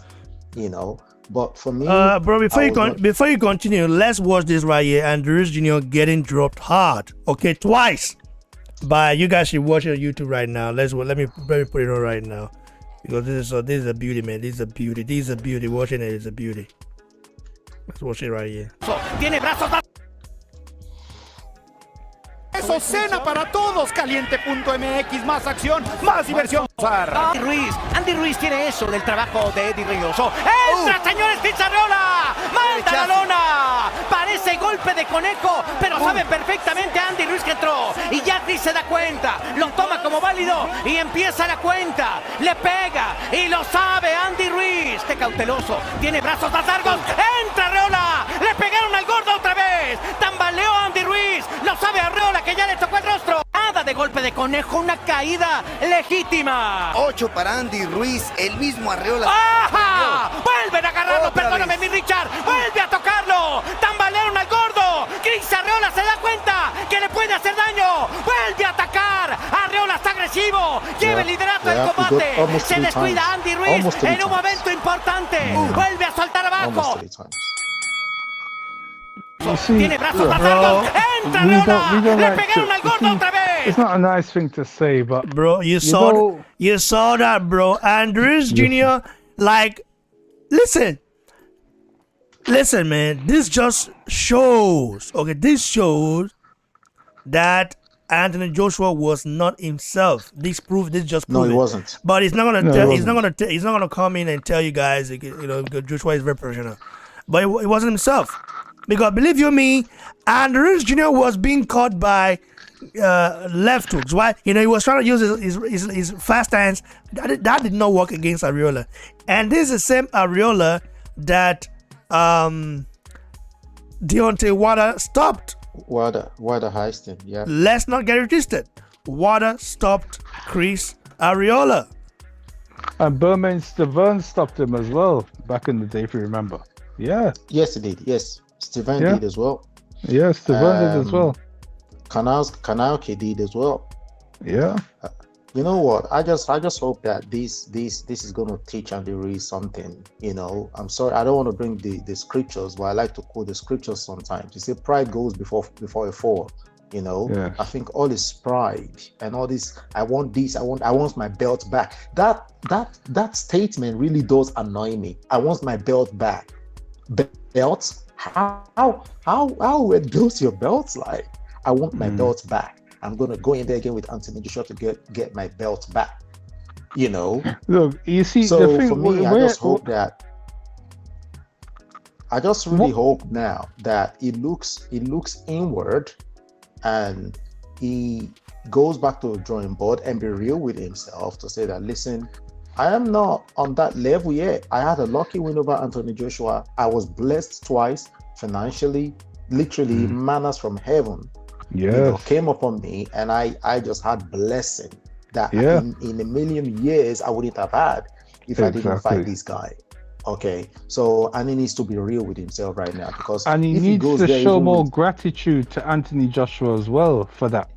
C: But for me,
A: bro, before you continue, let's watch this right here. And Ruiz Jr. getting dropped hard, okay, twice. But you guys should watch it on YouTube right now. Let me put it on right now, because this is a beauty, man. This is a beauty. Watching it is a beauty. Let's watch it right here.
D: Eso, cena para todos, caliente.mx, más acción, más diversión. Andy Ruiz tiene eso del trabajo de Eddie Reynoso. ¡Entra, señores! ¡Arreola! ¡Manda la lona! Parece golpe de conejo, pero sabe perfectamente Andy Ruiz que entró. Y ya Chris se da cuenta, lo toma como válido y empieza la cuenta. Le pega y lo sabe Andy Ruiz. ¡Qué cauteloso! Tiene brazos más largos. ¡Entra, Arreola! ¡Le pegaron al gordo otra vez! ¡Tambaleó Andy Ruiz! ¡Lo sabe Arreola, que ya le tocó el rostro! Nada de golpe de conejo, una caída legítima.
E: 8 para Andy Ruiz, el mismo Arreola.
D: ¡Ajá! ¡Vuelven a agarrarlo! Perdóname, mi Richard. ¡Vuelve a tocarlo! ¡Tambalearon al gordo! Chris Arreola se da cuenta que le puede hacer daño. ¡Vuelve a atacar! Arreola está agresivo. Lleva el liderato del combate. Se descuida Andy Ruiz en un momento importante. Vuelve a soltar abajo. Tiene brazos más largos. ¡Entra, Arreola! ¡Le pegaron al gordo otra vez!
B: It's not a nice thing to say, but
A: bro, you saw that, bro. And Ruiz Jr. like, listen, man. This just shows. Okay, this shows that Anthony Joshua was not himself. This just proves
C: no, he wasn't.
A: But he's not gonna come in and tell you guys, Joshua is very professional. But it wasn't himself. Because believe you me, and Ruiz Jr. was being caught by left hooks. Why? He was trying to use his fast hands. That did not work against Arreola. And this is the same Arreola that Deontay Wilder stopped.
C: Wilder heisted, yeah.
A: Let's not get it twisted. Wilder stopped Chris Arreola.
B: And Stavern stopped him as well back in the day, if you remember. Yeah.
C: Yes, he did. Yes, Stavern did as well.
B: Yeah, Stavern did as well.
C: Kanauke did as well.
B: Yeah.
C: You know what? I just hope that this is going to teach Andy Ruiz something. I'm sorry, I don't want to bring the scriptures, but I like to quote the scriptures sometimes. You say pride goes before a fall. You know,
B: Yes.
C: I think all his pride and all this, I want my belt back. That statement really does annoy me. I want my belt back. Belts? How were those your belts like? I want my belt back. I'm gonna go in there again with Anthony Joshua to get my belt back. You know.
B: Look, you see,
C: So
B: the thing,
C: for me, I just hope that. I just really hope now that he looks inward, and he goes back to the drawing board and be real with himself to say that, listen, I am not on that level yet. I had a lucky win over Anthony Joshua. I was blessed twice financially, literally manners from heaven. Came upon me, and I just had blessing that in a million years I wouldn't have had if I didn't fight this guy. Okay, so and he needs to be real with himself right now, because
B: and he needs to show more gratitude to Anthony Joshua as well for that.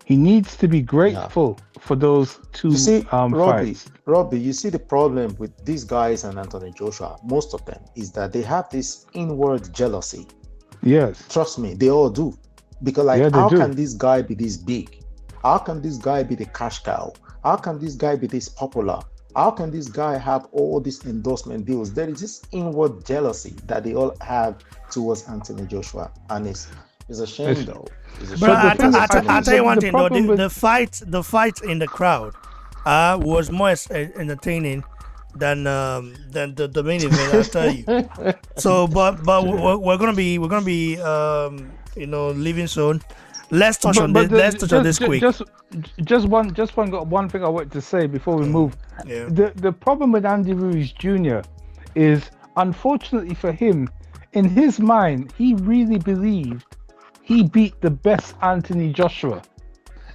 B: He needs to be grateful for those two fights.
C: Robbie, you see the problem with these guys and Anthony Joshua, most of them, is that they have this inward jealousy.
B: Yes.
C: Trust me, they all do. Because how can this guy be this big? How can this guy be the cash cow? How can this guy be this popular? How can this guy have all these endorsement deals? There is this inward jealousy that they all have towards Anthony Joshua, and it's a shame though.
A: But I tell you one thing though, the fight in the crowd was more entertaining than the main event. I'll tell you. So, but we're gonna be leaving soon. Let's touch on this quick.
B: Just one thing I wanted to say before we move.
A: Yeah.
B: The problem with Andy Ruiz Jr. is, unfortunately for him, in his mind, he really believed he beat the best Anthony Joshua.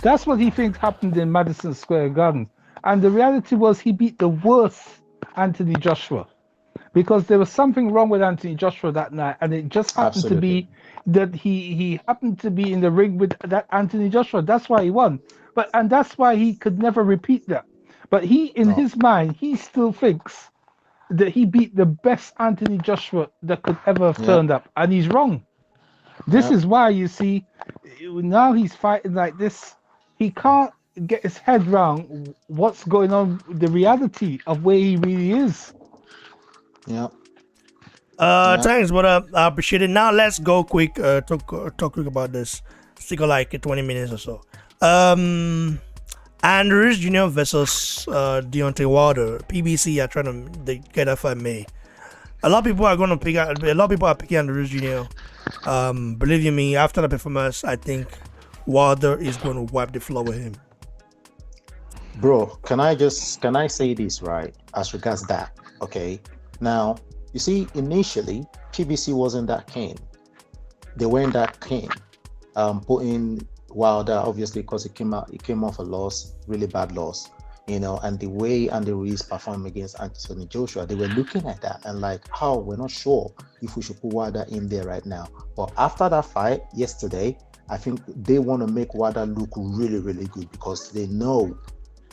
B: That's what he thinks happened in Madison Square Garden. And the reality was he beat the worst Anthony Joshua, because there was something wrong with Anthony Joshua that night, and it just happened to be that he happened to be in the ring with that Anthony Joshua. That's why he won. And that's why he could never repeat that. But his mind, he still thinks that he beat the best Anthony Joshua that could ever have turned up, and he's wrong. This is why, you see, now he's fighting like this. He can't get his head around what's going on, the reality of where he really is.
C: Yeah.
A: Thanks, but I appreciate it. Now let's go quick. Talk quick about this. Stick like 20 minutes or so. And Ruiz Jr. versus Deontay Wilder. PBC are trying to get a fight May. A lot of people are picking on Ruiz Jr. Believe you me, after the performance, I think Wilder is going to wipe the floor with him.
C: Bro, can I say this right as regards that? Okay. Now, you see, initially PBC wasn't that keen. They weren't that keen. Putting Wilder, obviously, because it came off a loss, really bad loss, and the way Andy Ruiz performed against Anthony Joshua, they were looking at that and like, we're not sure if we should put Wilder in there right now. But after that fight yesterday, I think they want to make Wilder look really, really good, because they know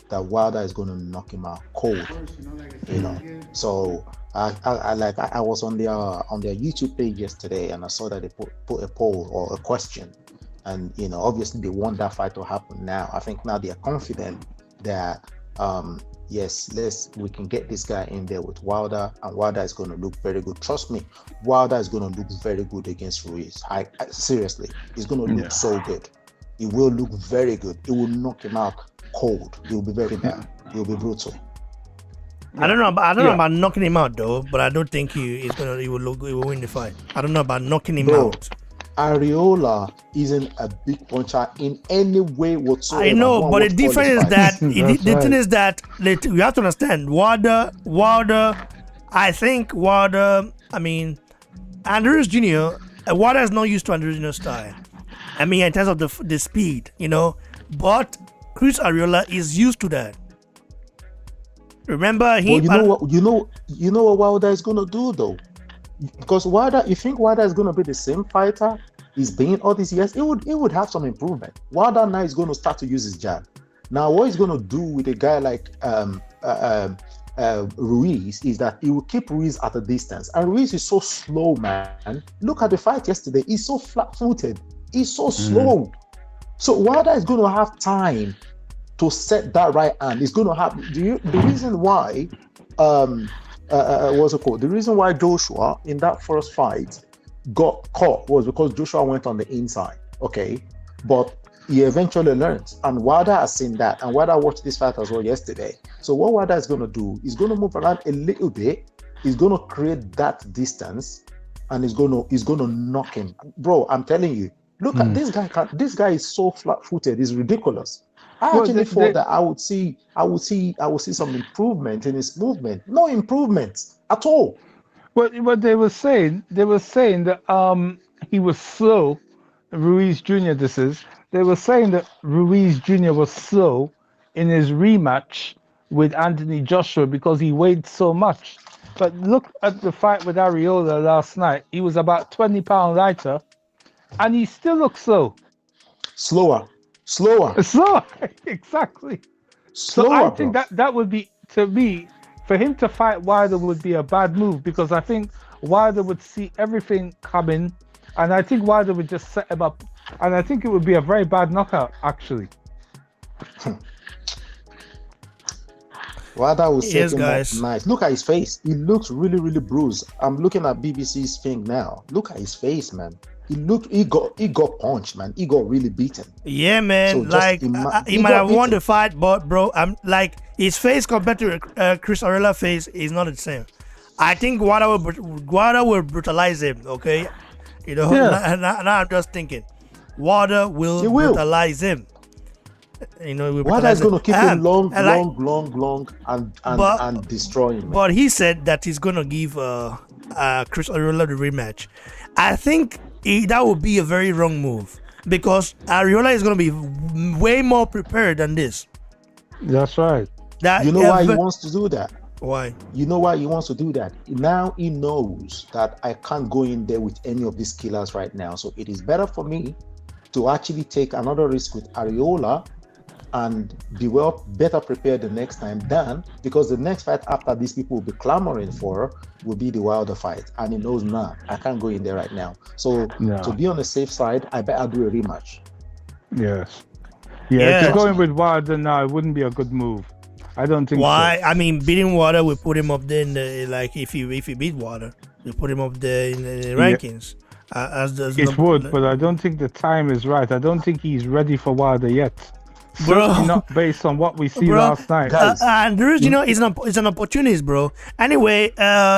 C: that Wilder is going to knock him out cold. So I was on their YouTube page yesterday, and I saw that they put a poll or a question. And obviously they want that fight to happen now. I think now they are confident that we can get this guy in there with Wilder, and Wilder is going to look very good. Trust me, Wilder is going to look very good against Ruiz. I seriously, he's going to look so good. He will look very good. It will knock him out cold. It will be very bad. It will be brutal.
A: I don't know about knocking him out though, but I don't think he will win the fight. I don't know about knocking him out.
C: Arreola isn't a big puncher in any way whatsoever.
A: I know, but the difference is that the thing is that you have to understand Wilder. I mean, Andrews Jr. Wilder is not used to Andrews Jr. style. I mean, in terms of the speed, but Chris Arreola is used to that. Remember him?
C: Well, you know what Wilder is gonna do though, because you think Wilder is gonna be the same fighter he's been all these years? It would have some improvement. Wilder now is gonna start to use his jab. Now, what he's gonna do with a guy like Ruiz is that he will keep Ruiz at a distance, and Ruiz is so slow, man. Look at the fight yesterday; he's so flat-footed. He's so slow. So Wilder is going to have time to set that right hand. He's going to have the reason why what's it called? The reason why Joshua in that first fight got caught was because Joshua went on the inside. Okay, but he eventually learned, and Wilder has seen that, and Wilder watched this fight as well yesterday. So what Wilder is going to do is going to move around a little bit. He's going to create that distance, and he's going to knock him, bro. I'm telling you. Look at this guy. This guy is so flat-footed. It's ridiculous. I actually thought that I would see some improvement in his movement. No improvement at all.
B: What they were saying that he was slow. Ruiz Jr. They were saying that Ruiz Jr. was slow in his rematch with Anthony Joshua because he weighed so much. But look at the fight with Arreola last night. He was about 20 pounds lighter, and he still looks slow.
C: Slower.
B: Exactly.
C: Slower,
B: so I think that would be, to me, for him to fight Wilder would be a bad move, because I think Wilder would see everything coming, and I think Wilder would just set him up, and I think it would be a very bad knockout, actually.
C: Wilder will set him up nice. Look at his face. He looks really, really bruised. I'm looking at BBC's thing now. Look at his face, man. He got punched, man. He got really beaten.
A: Yeah, man. So like he might have won the fight, but bro, I'm like, his face compared to Chris Arreola face is not the same. I think Wilder will brutalize him. Okay, you know. Yeah. Now I'm just thinking, Wilder will brutalize him. You know,
C: Wilder is going to keep him long, and destroy him. Man.
A: But he said that he's going to give Chris Arreola the rematch. I think that would be a very wrong move, because Arreola is going to be way more prepared than this.
B: That's right.
C: You know why he wants to do that?
A: Why?
C: You know why he wants to do that? Now he knows that I can't go in there with any of these killers right now. So it is better for me to actually take another risk with Arreola and be better prepared the next time than, because the next fight after these people will be clamoring for will be the Wilder fight, and he knows I can't go in there right now. So to be on the safe side, I better do a rematch.
B: Yes. Yeah. To go in with Wilder now, it wouldn't be a good move. I don't think.
A: Why?
B: So.
A: I mean, beating Wilder will put him up there in the, like, if you beat Wilder, you put him up there in the rankings.
B: It would, but I don't think the time is right. I don't think he's ready for Wilder yet. Bro, not based on what we see last night.
A: And Ruiz Jr. is an opportunist, bro. Anyway,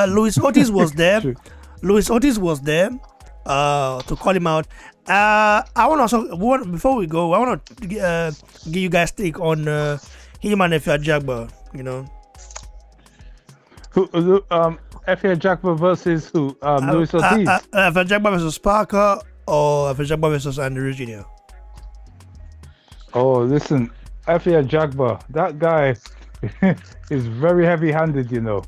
A: Luis Ortiz was there. Luis Ortiz was there to call him out. I want to also, before we go, I want to give you guys take on him and Efe Ajagba. You know,
B: Efe Ajagba versus who? Luis Ortiz.
A: Efe Ajagba versus Parker, or Efe Ajagba versus Ruiz Jr.
B: Oh, listen, Efe Ajagba, that guy is very heavy-handed, you know,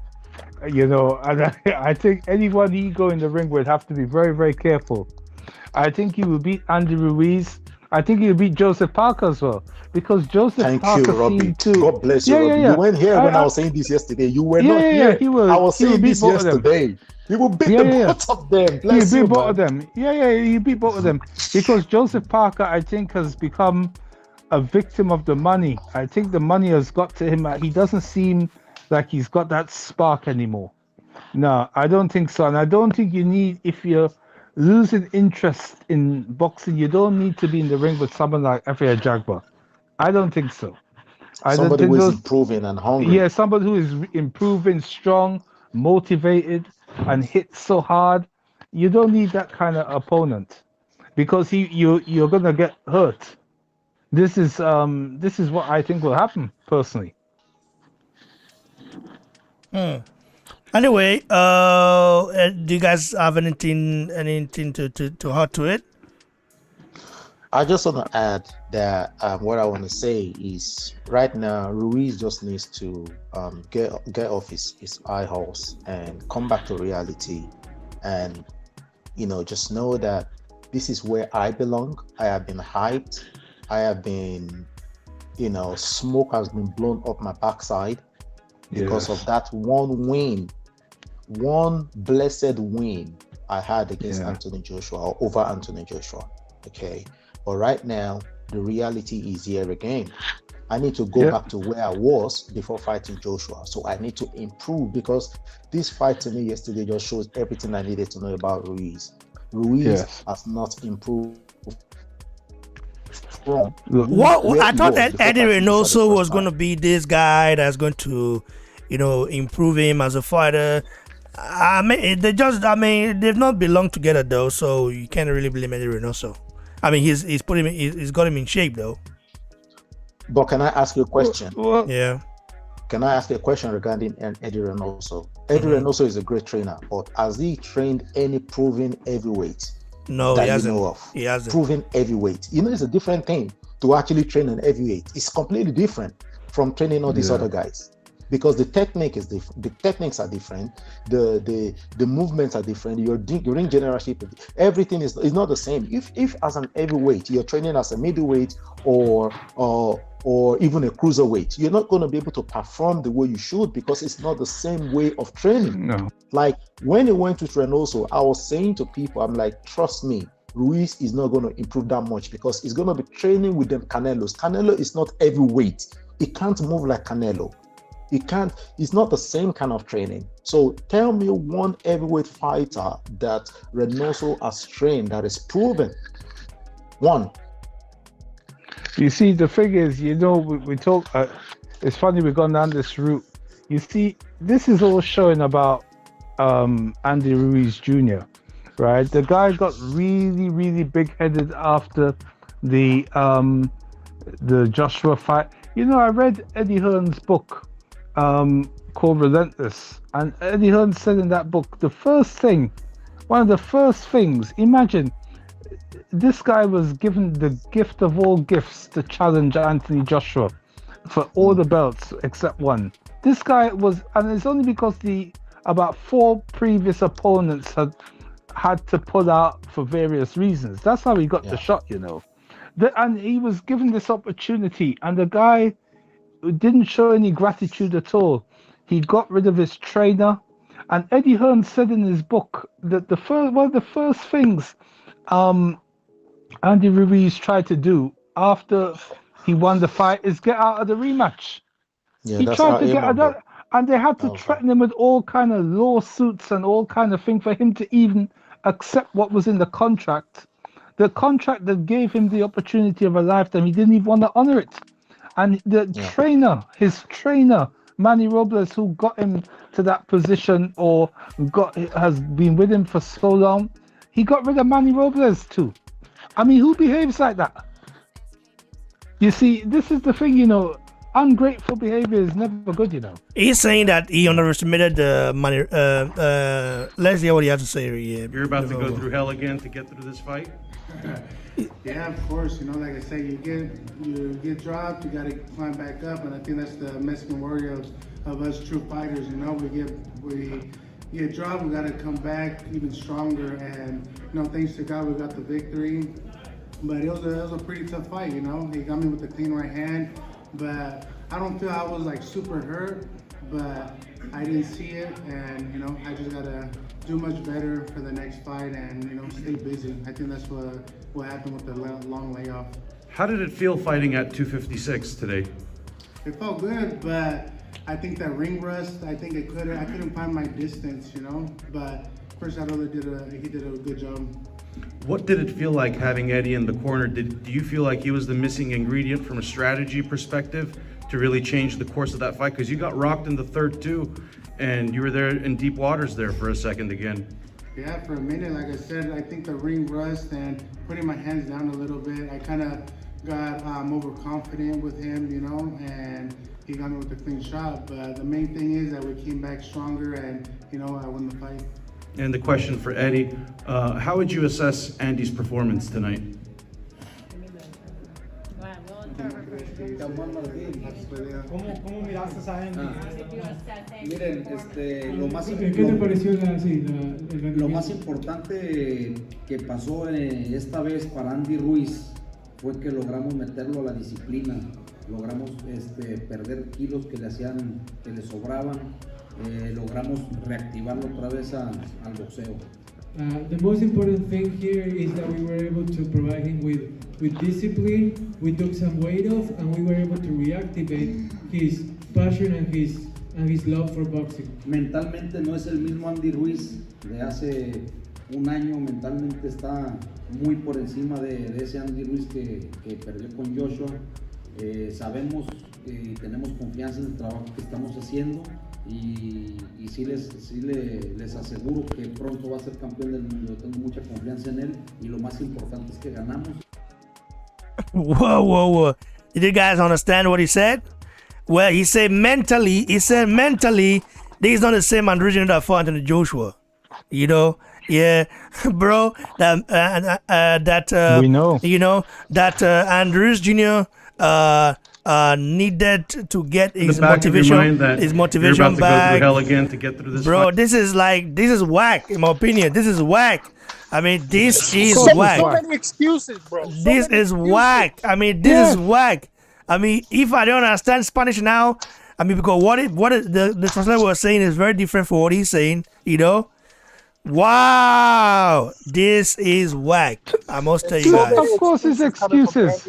B: and I think anyone he go in the ring with have to be very, very careful. I think he will beat Andy Ruiz. I think he'll beat Joseph Parker as well, because Joseph Parker seemed to.
C: God bless you, Robbie. You weren't here when I was saying this yesterday. You were not here.
B: He will,
C: I was saying this yesterday. He will beat both of them. Bless
B: he
C: you,
B: beat both of them. He beat both of them, because Joseph Parker, I think, has become a victim of the money. I think the money has got to him. He doesn't seem like he's got that spark anymore. No, I don't think so. And I don't think you need, if you're losing interest in boxing, you don't need to be in the ring with someone like Efe Ajagba. I don't think so.
C: Somebody who is improving and hungry.
B: Yeah, somebody who is improving, strong, motivated, and hits so hard. You don't need that kind of opponent, because you're gonna get hurt. This is what I think will happen, personally.
A: Anyway, do you guys have anything to add to it?
C: I just want to add that what I want to say is, right now Ruiz just needs to get off his high horse and come back to reality, and just know that this is where I belong. I have been hyped. I have been, smoke has been blown up my backside because of that one blessed win I had against Anthony Joshua, or over Anthony Joshua. Okay. But right now, the reality is here again. I need to go back to where I was before fighting Joshua. So I need to improve, because this fight to me yesterday just shows everything I needed to know about Ruiz. Ruiz has not improved.
A: I thought that Eddie Reynoso was going to be this guy that's going to, improve him as a fighter. I mean, they've not belonged together though, so you can't really blame Eddie Reynoso. I mean, he's got him in shape though.
C: But can I ask you a question?
A: Yeah.
C: Can I ask you a question regarding Eddie Reynoso? Eddie Reynoso is a great trainer, but has he trained any proven heavyweight?
A: No, he hasn't. He hasn't.
C: Proven heavyweight. It's a different thing to actually train an heavyweight. It's completely different from training all these other guys, because the technique is different. The techniques are different. The movements are different. Your ring generalship, everything is not the same. If as an heavyweight you're training as a middleweight or even a cruiserweight, you're not going to be able to perform the way you should, because it's not the same way of training.
B: No.
C: Like when he went to Reynoso, I was saying to people, I'm like, trust me, Ruiz is not going to improve that much, because he's going to be training with them Canelos. Canelo is not heavyweight. He can't move like Canelo. It's not the same kind of training. So tell me one heavyweight fighter that Reynoso has trained that is proven. One.
B: You see, the thing is, we talk, it's funny we've gone down this route. You see, this is all showing about Andy Ruiz Jr., right? The guy got really, really big-headed after the Joshua fight. I read Eddie Hearn's book called Relentless, and Eddie Hearn said in that book, one of the first things, imagine, this guy was given the gift of all gifts to challenge Anthony Joshua for all the belts except one. This guy was, and it's only because about 4 previous opponents had to pull out for various reasons. That's how he got the shot, and he was given this opportunity, and the guy didn't show any gratitude at all. He got rid of his trainer, and Eddie Hearn said in his book that one of the first things Andy Ruiz tried to do after he won the fight is get out of the rematch. He tried to get out of, and they had to threaten him with all kind of lawsuits and all kind of things for him to even accept what was in the contract. The contract that gave him the opportunity of a lifetime, he didn't even want to honor it. And his trainer, Manny Robles, who got him to that position or has been with him for so long, he got rid of Manny Robles too. I mean, who behaves like that? You see, this is the thing, ungrateful behavior is never good,
A: He's saying that he underestimated the money. Let's hear what he has to say.
F: You're about to go through hell again to get through this fight?
G: Yeah, of course. Like I say, you get dropped, you got to climb back up, and I think that's the Mexican warrior of us true fighters. We get dropped, we got to come back even stronger, and thanks to God, we got the victory. But it was a pretty tough fight. He got me with the clean right hand, but I don't feel I was like super hurt, but I didn't see it, and I just gotta do much better for the next fight, and stay busy. I think that's what happened with the long layoff.
F: How did it feel fighting at 256 today?
G: It felt good, but I think that ring rust, I couldn't find my distance, but first Arreola did a good job.
F: What did it feel like having Eddie in the corner? Do you feel like he was the missing ingredient from a strategy perspective to really change the course of that fight? Because you got rocked in the third too, and you were there in deep waters there for a second again.
G: Yeah, for a minute, like I said, I think the ring rust and putting my hands down a little bit, I kind of got overconfident with him, and he got me with a clean shot. But the main thing is that we came back stronger, and I won the fight.
F: And the question for Eddie, how would you assess Andy's performance tonight?
H: ¿Cómo miraste a Andy?
I: Miren, lo más
H: ¿Qué te pareció
I: lo más importante que pasó esta vez para Andy Ruiz fue que logramos meterlo a la disciplina, logramos perder kilos que le sobraban, logramos reactivarlo otra vez al boxeo.
H: The most important thing here is that we were able to provide him with discipline. We took some weight off, and we were able to reactivate his passion and his love for boxing.
I: Mentalmente no es el mismo Andy Ruiz de hace un año. Mentalmente está muy por encima de ese Andy Ruiz que perdió con Joshua. Sabemos y tenemos confianza en el trabajo que estamos haciendo y sí les aseguro que pronto va a ser campeón del mundo. Yo tengo mucha confianza en él y lo más importante es que ganamos.
A: Whoa. Did you guys understand what he said? Well, he said mentally, this is not the same Ruiz Jr. that fought Anthony Joshua. You know? Yeah, bro,
B: we know.
A: You know, that Ruiz Jr. Needed to get his motivation back.
F: You're about to go through hell again to get through this
A: bro,
F: fight.
A: this is whack, in my opinion. This is whack. I mean, this is whack.
J: So many excuses, bro.
A: This is whack. I mean, this is whack. I mean, if I don't understand Spanish now, I mean, because what the translator was saying is very different from what he's saying, you know? Wow, this is whack. I must tell you guys.
B: Of course, it's excuses.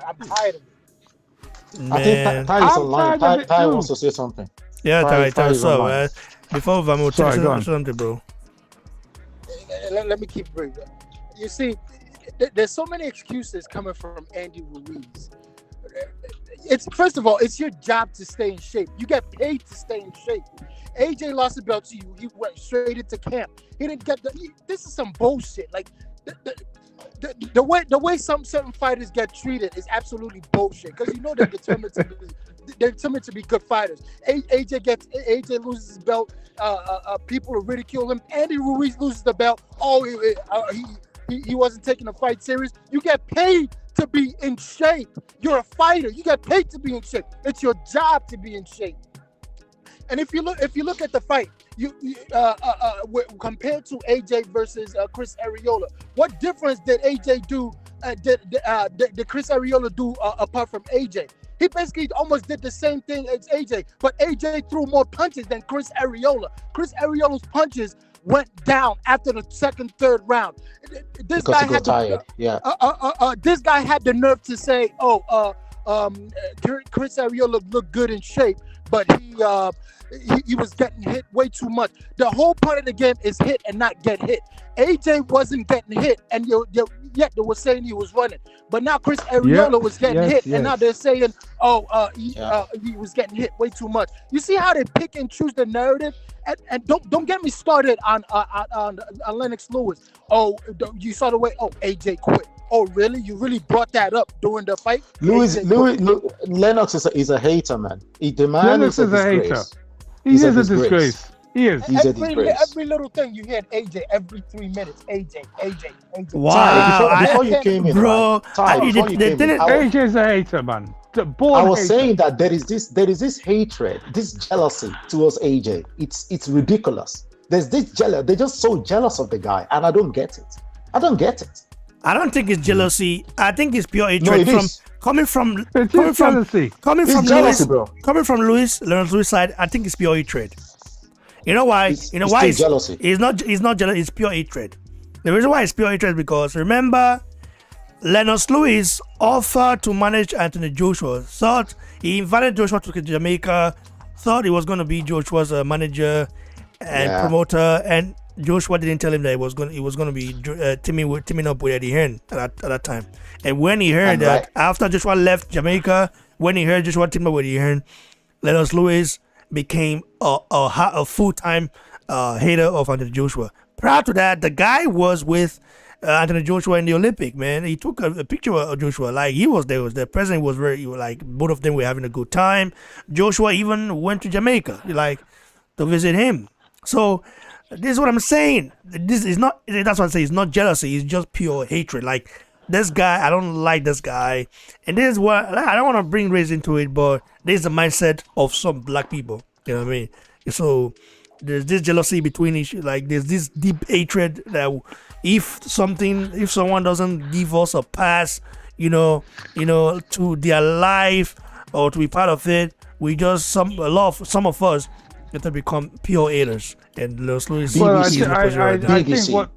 J: I'm tired of it.
A: Man.
C: I think Ty is online. Ty wants to say something.
A: Yeah, Ty,
C: is
A: so
C: online.
A: before Vamo, say something, bro.
J: Let me keep it brief. You see, there's so many excuses coming from Andy Ruiz. It's first of all, it's your job to stay in shape. You get paid to stay in shape. AJ lost the belt to you. He went straight into camp. He didn't get this is some bullshit. Like the way some certain fighters get treated is absolutely bullshit. Because you know they're determined to be good fighters. AJ loses his belt. People ridicule him. Andy Ruiz loses the belt. Oh, he wasn't taking the fight serious. You get paid to be in shape. You're a fighter. You get paid to be in shape. It's your job to be in shape. And if you look at the fight, compared to AJ versus Chris Arreola, what difference did AJ do? Did Chris Arreola do apart from AJ? He basically almost did the same thing as AJ, but AJ threw more punches than Chris Arreola. Chris Arreola's punches went down after the second, third round. This guy had tired. This guy had the nerve to say, Chris Arreola looked good in shape, but he was getting hit way too much. The whole part of the game is hit and not get hit. AJ wasn't getting hit, and yet they were saying he was running. But now Chris Arreola was getting hit, and now they're saying, he was getting hit way too much. You see how they pick and choose the narrative? And don't get me started on Lennox Lewis. Oh, you saw the way. Oh, AJ quit. Oh, really? You really brought that up during the fight?
C: Lennox is a hater, man.
B: Lennox is a hater. He is a disgrace. He is.
C: He's a disgrace.
J: Every little thing you hear AJ every 3 minutes. AJ.
A: Wow.
C: Before you came in,
A: bro.
B: AJ is a hater, man.
C: I was saying that there is this hatred, this jealousy towards AJ. It's ridiculous. There's this jealous. They're just so jealous of the guy, and I don't get it. I don't think it's jealousy. I think it's pure hatred coming from Luis Leonard's side. I think it's pure hatred. You know why? It's jealousy. It's not jealousy. It's pure hatred. The reason why it's pure hatred is because remember, Lennox Lewis offered to manage Anthony Joshua. Thought he invited Joshua to Jamaica. Thought he was going to be Joshua's manager and promoter, and Joshua didn't tell him that he was going to be teaming up with Eddie Hearn at that time. And when he heard after Joshua left Jamaica, when he heard Joshua team up with Eddie Hearn, Lennox Lewis became a full-time hater of Anthony Joshua. Prior to that, the guy was with Anthony Joshua in the Olympic, man. He took a picture of Joshua, like he was there. The president was both of them were having a good time. Joshua even went to Jamaica, to visit him. So this is what I'm saying. This is not. That's what I say. It's not jealousy. It's just pure hatred. Like this guy, I don't like this guy, and this is what I don't want to bring race into it, but this is the mindset of some black people. You know what I mean? So there's this jealousy between each. Like there's this deep hatred that if someone doesn't give us a pass, to their life or to be part of it, we just some of us
A: Let them become pure haters and Los Luis.
B: Well, I
C: BBC.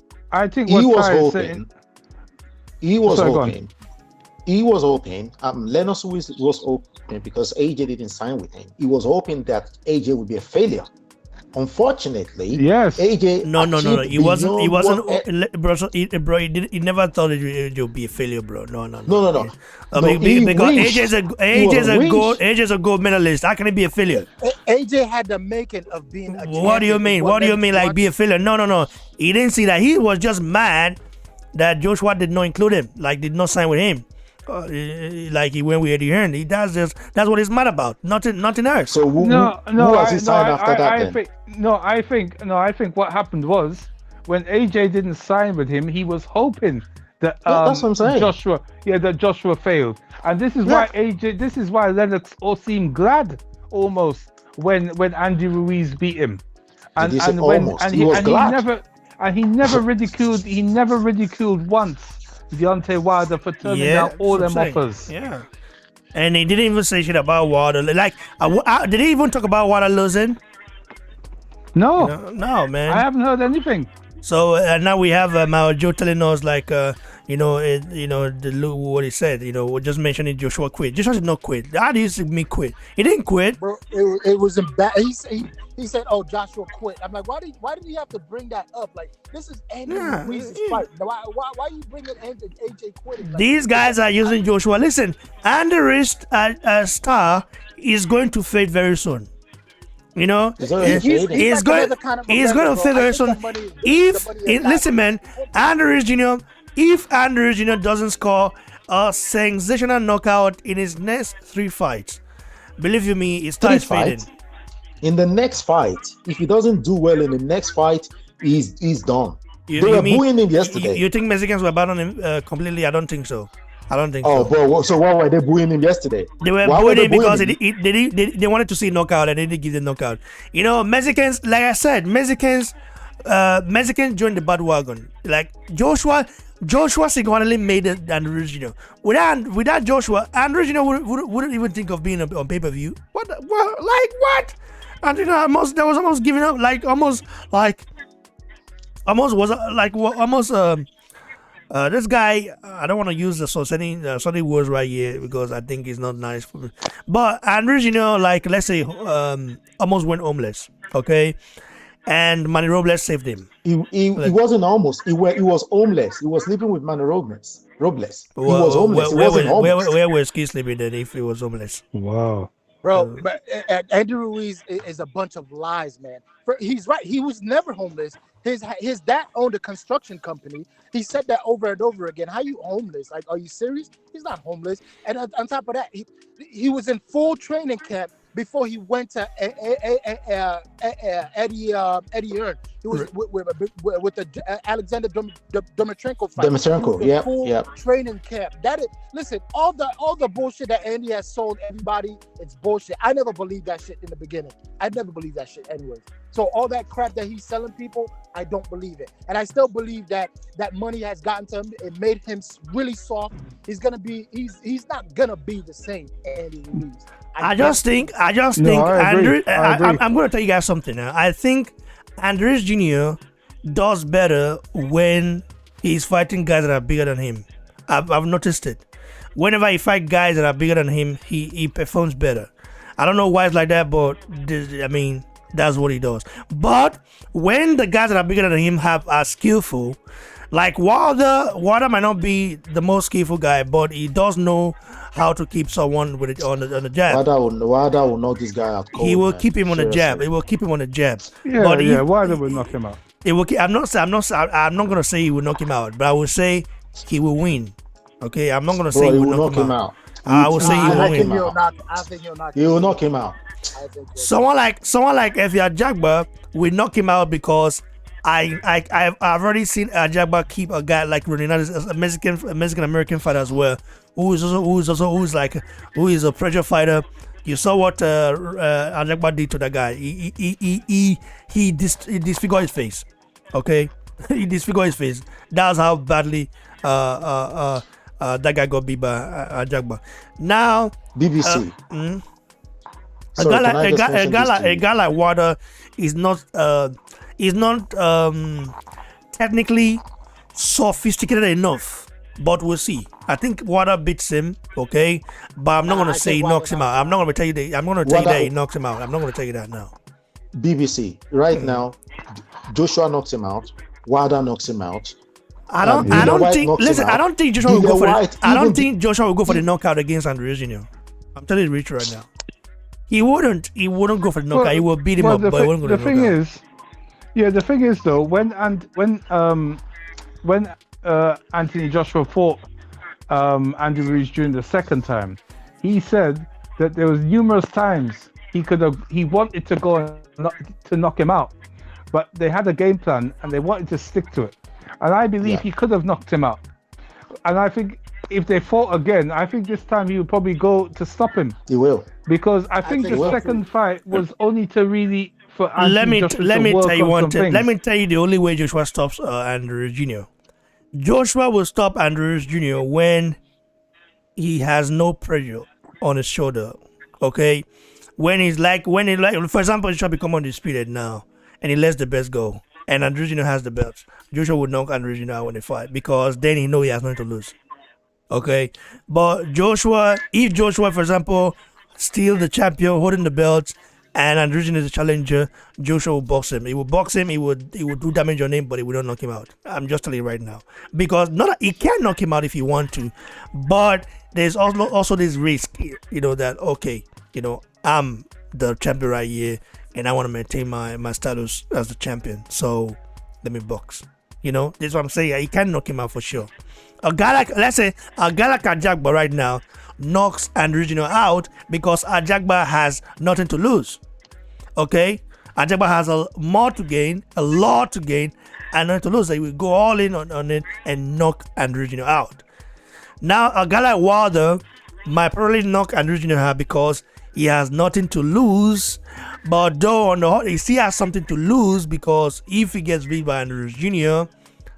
B: think
C: He
B: what
C: was
B: Ty is
C: hoping.
B: saying.
C: He was
B: Sorry, go on.
C: hoping. He was hoping. Lennox was hoping because AJ didn't sign with him. He was hoping that AJ would be a failure. Unfortunately,
B: Yes.
C: AJ.
A: No.
C: achieved
A: He wasn't. He
C: beyond
A: wasn't.
C: what-
A: Bro, he never thought it would be a failure, bro. No.
C: No.
A: Because
C: wished.
A: AJ's a gold medalist. How can it be a failure?
J: AJ had the making of being a
A: What do you mean? What do you mean? Like be a failure? No. He didn't see that. He was just mad that Joshua did not include him. Like did not sign with him. Like he went with Eddie Hearn. That's what he's mad about. Nothing else.
C: So who has he signed after that?
B: I think what happened was when AJ didn't sign with him, he was hoping that
C: that's what I'm saying.
B: Joshua failed, and this is why AJ. This is why Lennox all seemed glad almost when Andy Ruiz beat him, and he never ridiculed once Deontay Wilder for turning down all them offers.
A: Yeah. And he didn't even say shit about Wilder. Like, did he even talk about Wilder losing?
B: No.
A: No, man.
B: I haven't heard anything.
A: So now we have Mao Joe telling us like, what he said. We're just mentioning Joshua quit. Joshua did not quit. How do you see me quit? He didn't quit.
J: Bro, it was embarrassing. He said, "Oh, Joshua quit." I'm like, why did he have to bring that up? Like, this is Andy Ruiz's fight. Why are you bringing AJ quitting? Like,
A: these guys are using Joshua. Listen, Andy Ruiz star is going to fade very soon. He's going to fade very soon. Listen, man, Andy Ruiz Jr. If Andy Ruiz Jr. doesn't score a sensational knockout in his next 3 fights, believe you me, it starts fading.
C: In the next fight, if he doesn't do well in the next fight, he's done. They were booing him yesterday.
A: You think Mexicans were bad on him completely? I don't think so.
C: Oh, bro. So why were they booing him yesterday?
A: They were booing him because they wanted to see knockout and they didn't give the knockout. Mexicans, like I said, Mexicans joined the bandwagon. Like Joshua single-handedly made it Andy Ruiz Jr. Without Joshua, Andy Ruiz Jr. wouldn't even think of being on pay-per-view. What? And there was almost giving up. This guy, I don't want to use the Sunday words right here because I think it's not nice for me. But Andrew, let's say, almost went homeless, okay? And Manny Robles saved him.
C: He wasn't almost. He was homeless. He was sleeping with Manny Robles. He was homeless. He wasn't homeless.
A: Where was he sleeping then if he was homeless?
B: Wow.
J: Bro, but Andy Ruiz is a bunch of lies, man. He's right. He was never homeless. His dad owned a construction company. He said that over and over again. How you homeless? Like, are you serious? He's not homeless. And on top of that, he was in full training camp before he went to Eddie Hearn. He was with the Alexander Domitrenko fight.
C: Yeah.
J: Training camp. Listen, all the bullshit that Andy has sold everybody, it's bullshit. I never believed that shit in the beginning. I never believed that shit anyways. So all that crap that he's selling people, I don't believe it. And I still believe that money has gotten to him. It made him really soft. He's not gonna be the same Andy Ruiz.
A: I just think Andrew. I'm going to tell you guys something now. I think Andrews Jr. does better when he's fighting guys that are bigger than him. I've noticed it. Whenever he fights guys that are bigger than him, he performs better. I don't know why it's like that, but that's what he does. But when the guys that are bigger than him are skillful, like Wilder might not be the most skillful guy, but he does know how to keep someone with it on the jab.
C: Wilder will knock this guy out cold.
A: He will keep him on the jab. He will keep him on the jab.
B: Wilder will knock him out.
A: I'm not gonna say he will knock him out, but I will say he will win. Okay, I'm not gonna say he will knock him out. I will say he will win.
J: I think he'll knock him out.
C: He will knock him out.
A: Someone like Efe Ajagba will knock him out because I've already seen Ajagba keep a guy like Ronaldo, a Mexican American fighter as well, who is a pressure fighter. You saw what Ajagba did to that guy. He disfigured his face. Okay, he disfigured his face. That's how badly that guy got beat by Ajagba. Now
C: BBC. Sorry, can I just mention this to
A: a
C: you?
A: guy like Wilder is not technically sophisticated enough, but we'll see. I think Wilder beats him, okay, but I'm not gonna say he knocks him out. I'm not gonna tell you that. I'm gonna tell you that he knocks him out. I'm not gonna tell you that now.
C: BBC right now, Joshua knocks him out. Wilder knocks him out.
A: I don't think. Listen, I don't think Joshua will go for it. I don't think Joshua will go for the knockout against Ruiz Jr. I'm telling you, Rich, right now. He wouldn't go for the knockout. He will beat him up, but he wouldn't go for the knockout.
B: The thing is though, when Anthony Joshua fought Andy Ruiz Jr. the second time, he said that there was numerous times he wanted to go and knock him out, but they had a game plan and they wanted to stick to it. And I believe he could have knocked him out. And I think if they fought again, I think this time he would probably go to stop him.
C: He will.
B: Because I think the second fight was only to really for Anthony Joshua
A: let me
B: to work
A: tell you
B: on
A: one
B: some
A: thing.
B: things.
A: Let me tell you the only way Joshua stops Andrew Jr. Joshua will stop Andrew Jr. when he has no pressure on his shoulder. Okay, when for example, Joshua become undisputed now, and he lets the best go, and Andrew Jr. has the belt. Joshua would knock Andrew Jr. out when they fight because then he knows he has nothing to lose. Okay, but if Joshua, for example, still the champion, holding the belt, and Andrew Jr. is the challenger, Joshua will box him. He will box him. He would do damage on him, but he will not knock him out. I'm just telling you right now, because he can knock him out if he want to, but there's also this risk, that okay, I'm the champion right here, and I want to maintain my status as the champion. So let me box. This is what I'm saying. He can knock him out for sure. Let's say a guy like Ajagba right now knocks Andrew Jr. out because Ajagba has nothing to lose. Okay? Ajagba has a lot to gain, and nothing to lose. So he will go all in on it and knock Andrew Jr. out. Now, a guy like Wilder might probably knock Andrew Jr. out because he has nothing to lose, but though he still has something to lose, because if he gets beat by Andrew Jr.,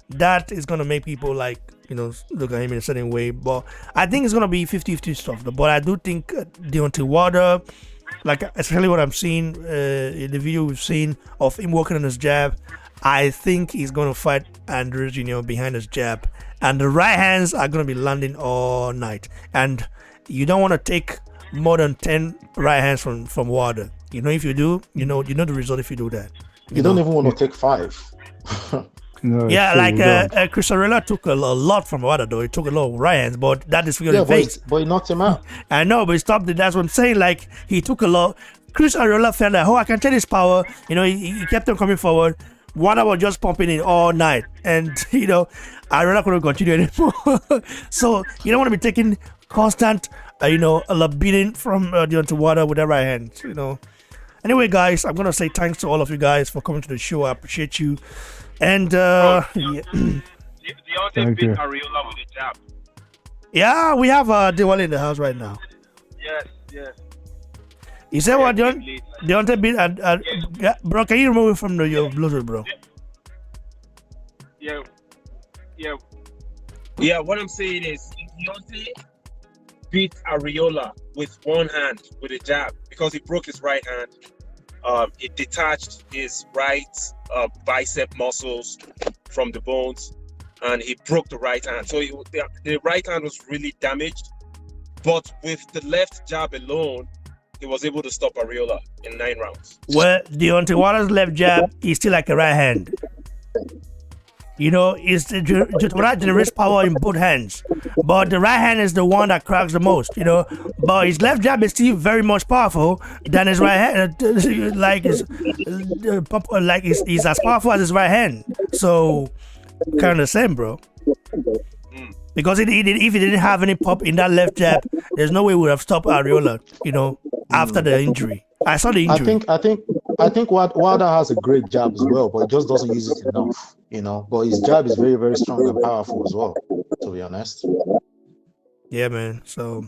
A: that is going to make people look at him in a certain way. But I think it's going to be 50-50 stuff. But I do think Deontay Wilder, especially what I'm seeing in the video we've seen of him working on his jab, I think he's going to fight Andrew Jr. behind his jab. And the right hands are going to be landing all night. And you don't want to take more than 10 right hands from Wilder. If you do, you know the result if you do that.
C: You don't even want to take 5.
B: No,
C: true,
A: Chris Arreola took a lot from Wilder, though. He took a lot of right hands, but that is really face.
C: But he knocked him out.
A: I know, but he stopped it. That's what I'm saying. He took a lot. Chris Arreola felt like, I can tell his power. He kept on coming forward. Wilder was just pumping it all night, and Arreola couldn't continue anymore. So you don't want to be taking constant, a beating from Deontay Wilder with that right hand. Anyway, guys, I'm gonna say thanks to all of you guys for coming to the show. I appreciate you. And
K: Deontay beat Arreola with a jab.
A: Yeah, we have Diwali in the house right now.
K: Yes.
A: You said what, Deontay beat bro, can you remove it from your Bluetooth, bro?
K: Yeah, what I'm saying is Deontay beat Arreola with one hand with a jab because he broke his right hand. It detached his right bicep muscles from the bones, and he broke the right hand. So the right hand was really damaged, but with the left jab alone, he was able to stop Arreola in 9 rounds.
A: Well, Deontay Wilder's left jab is still like a right hand. It's generates power in both hands, but the right hand is the one that cracks the most. But his left jab is still very much powerful than his right hand. He's as powerful as his right hand. So kind of the same, bro. Because if he didn't have any pop in that left jab, there's no way we would have stopped Arreola. After the injury. I saw the injury.
C: I think Wilder has a great jab as well, but he just doesn't use it enough. But his jab is very, very strong and powerful as well, to be honest.
A: Yeah, man. So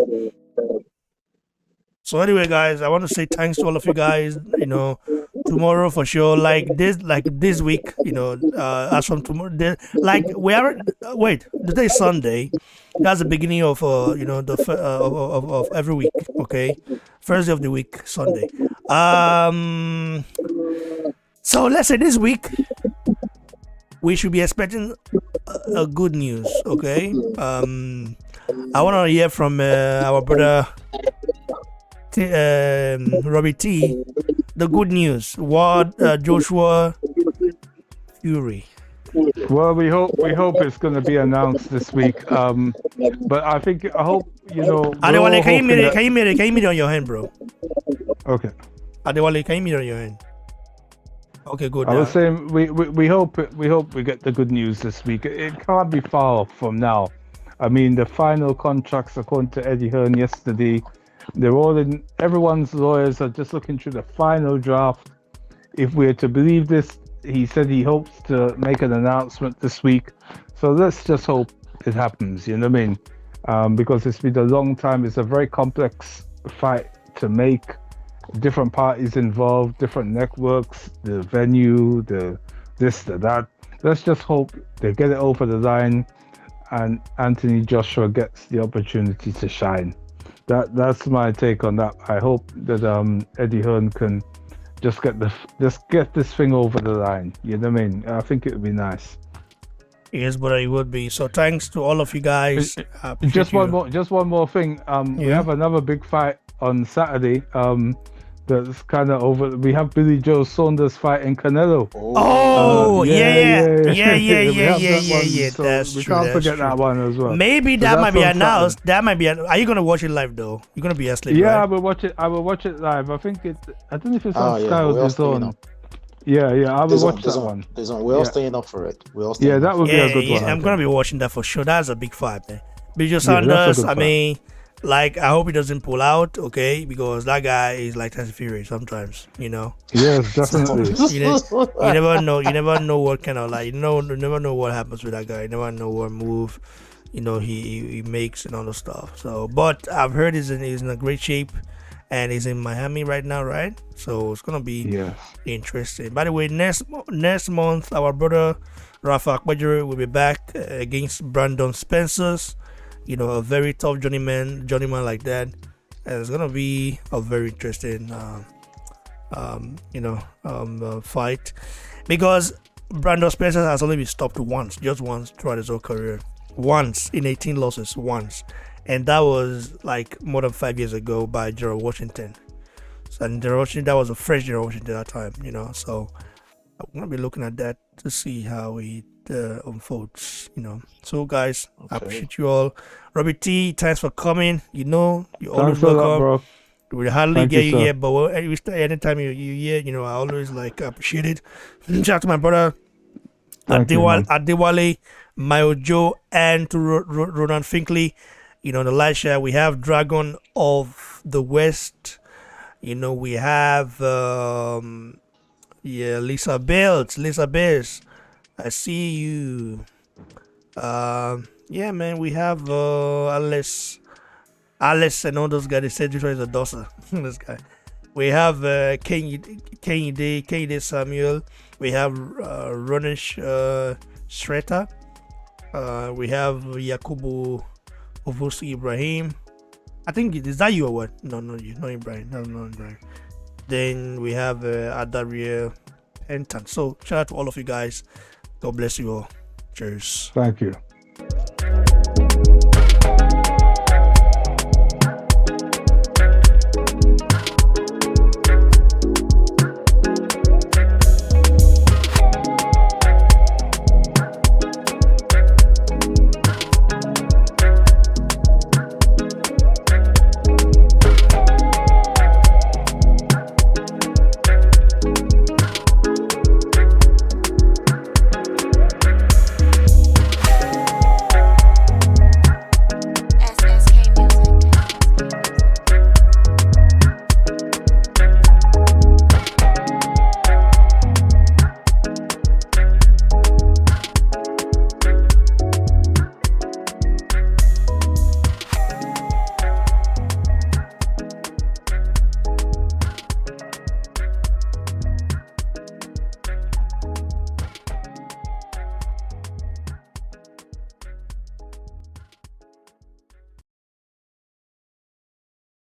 A: anyway, guys, I want to say thanks to all of you guys. Tomorrow for sure, like this week, as from tomorrow, today's Sunday. That's the beginning of of every week. Okay, First day of the week, Sunday. So let's say this week we should be expecting a good news. Okay. I want to hear from our brother Robbie T. The good news. What Joshua Fury.
B: Well, we hope it's going to be announced this week. But I hope
A: Adewale, can you mute it on your hand, bro?
B: Okay.
A: Adewale, can you mute it on your hand? Okay, good.
B: I was saying we hope we get the good news this week. It can't be far off from now. I mean, the final contracts, according to Eddie Hearn yesterday, they're all in. Everyone's lawyers are just looking through the final draft. If we're to believe this, he said he hopes to make an announcement this week. So let's just hope it happens. You know what I mean? Because it's been a long time. It's a very complex fight to make. Different parties involved, different networks, the venue, the this, the that. Let's just hope they get it over the line, and Anthony Joshua gets the opportunity to shine. That's my take on that. I hope that Eddie Hearn can just get this thing over the line. You know what I mean? I think it would be nice.
A: Yes, but it would be. So thanks to all of you guys.
B: Just one more thing. We have another big fight on Saturday. That's kind of over. We have Billy Joe Saunders fighting Canelo.
A: Yeah.
B: So
A: That's
B: we
A: true.
B: can't forget that one as well.
A: Maybe that might be announced. That might be. Are you gonna watch it live though? You're gonna be asleep.
B: Yeah,
A: right?
B: I will watch it. I will watch it live. I think it. I don't know if it's on Sky or
C: we're all
B: it's
C: staying
B: on.
C: up.
B: Yeah. I will watch that one.
C: We're all staying up for it.
B: That would be a good one.
A: I'm gonna be watching that for sure. That's a big fight, man. Billy Joe
B: that's a
A: Saunders.
B: good
A: I
B: fight.
A: mean, like, I hope he doesn't pull out, okay? Because that guy is like Tyson Fury sometimes, you know.
B: Yes, definitely.
A: You never know. You never know what kind of you never know what happens with that guy. You never know what move, he makes and all the stuff. So, but I've heard he's in a great shape, and he's in Miami right now, right? So it's gonna be interesting. By the way, next month our brother Rafa Akbajere will be back against Brandon Spencers. A very tough journeyman like that. And it's gonna be a very interesting fight, because Brandon Spencer has only been stopped just once throughout his whole career. Once in 18 losses, and that was like more than 5 years ago by Gerald Washington. So, and Gerald Washington, that was a fresh Gerald Washington at that time, So I'm gonna be looking at that to see how it unfolds. So guys, I appreciate you all. Robbie T, thanks for coming. You always welcome.
B: Bro.
A: We hardly
B: Thank
A: get
B: you,
A: you
B: sir.
A: here, but anytime you're here, I always appreciate it. Shout out to my brother Adewale, Mayojo, and to Ronan Finkley. The light share. We have Dragon of the West. We have Lisa Bells. I see you. Man, we have Alice, and all those guys. They said this one is a dosser. This guy. We have Kennedy Samuel. We have Ronish Shreta. We have Yakubu Ovusi Ibrahim. I think, is that you or what? No, you. Not Ibrahim. No, Ibrahim. Then we have Adaria Entan. So shout out to all of you guys. God bless you all. Cheers.
B: Thank you.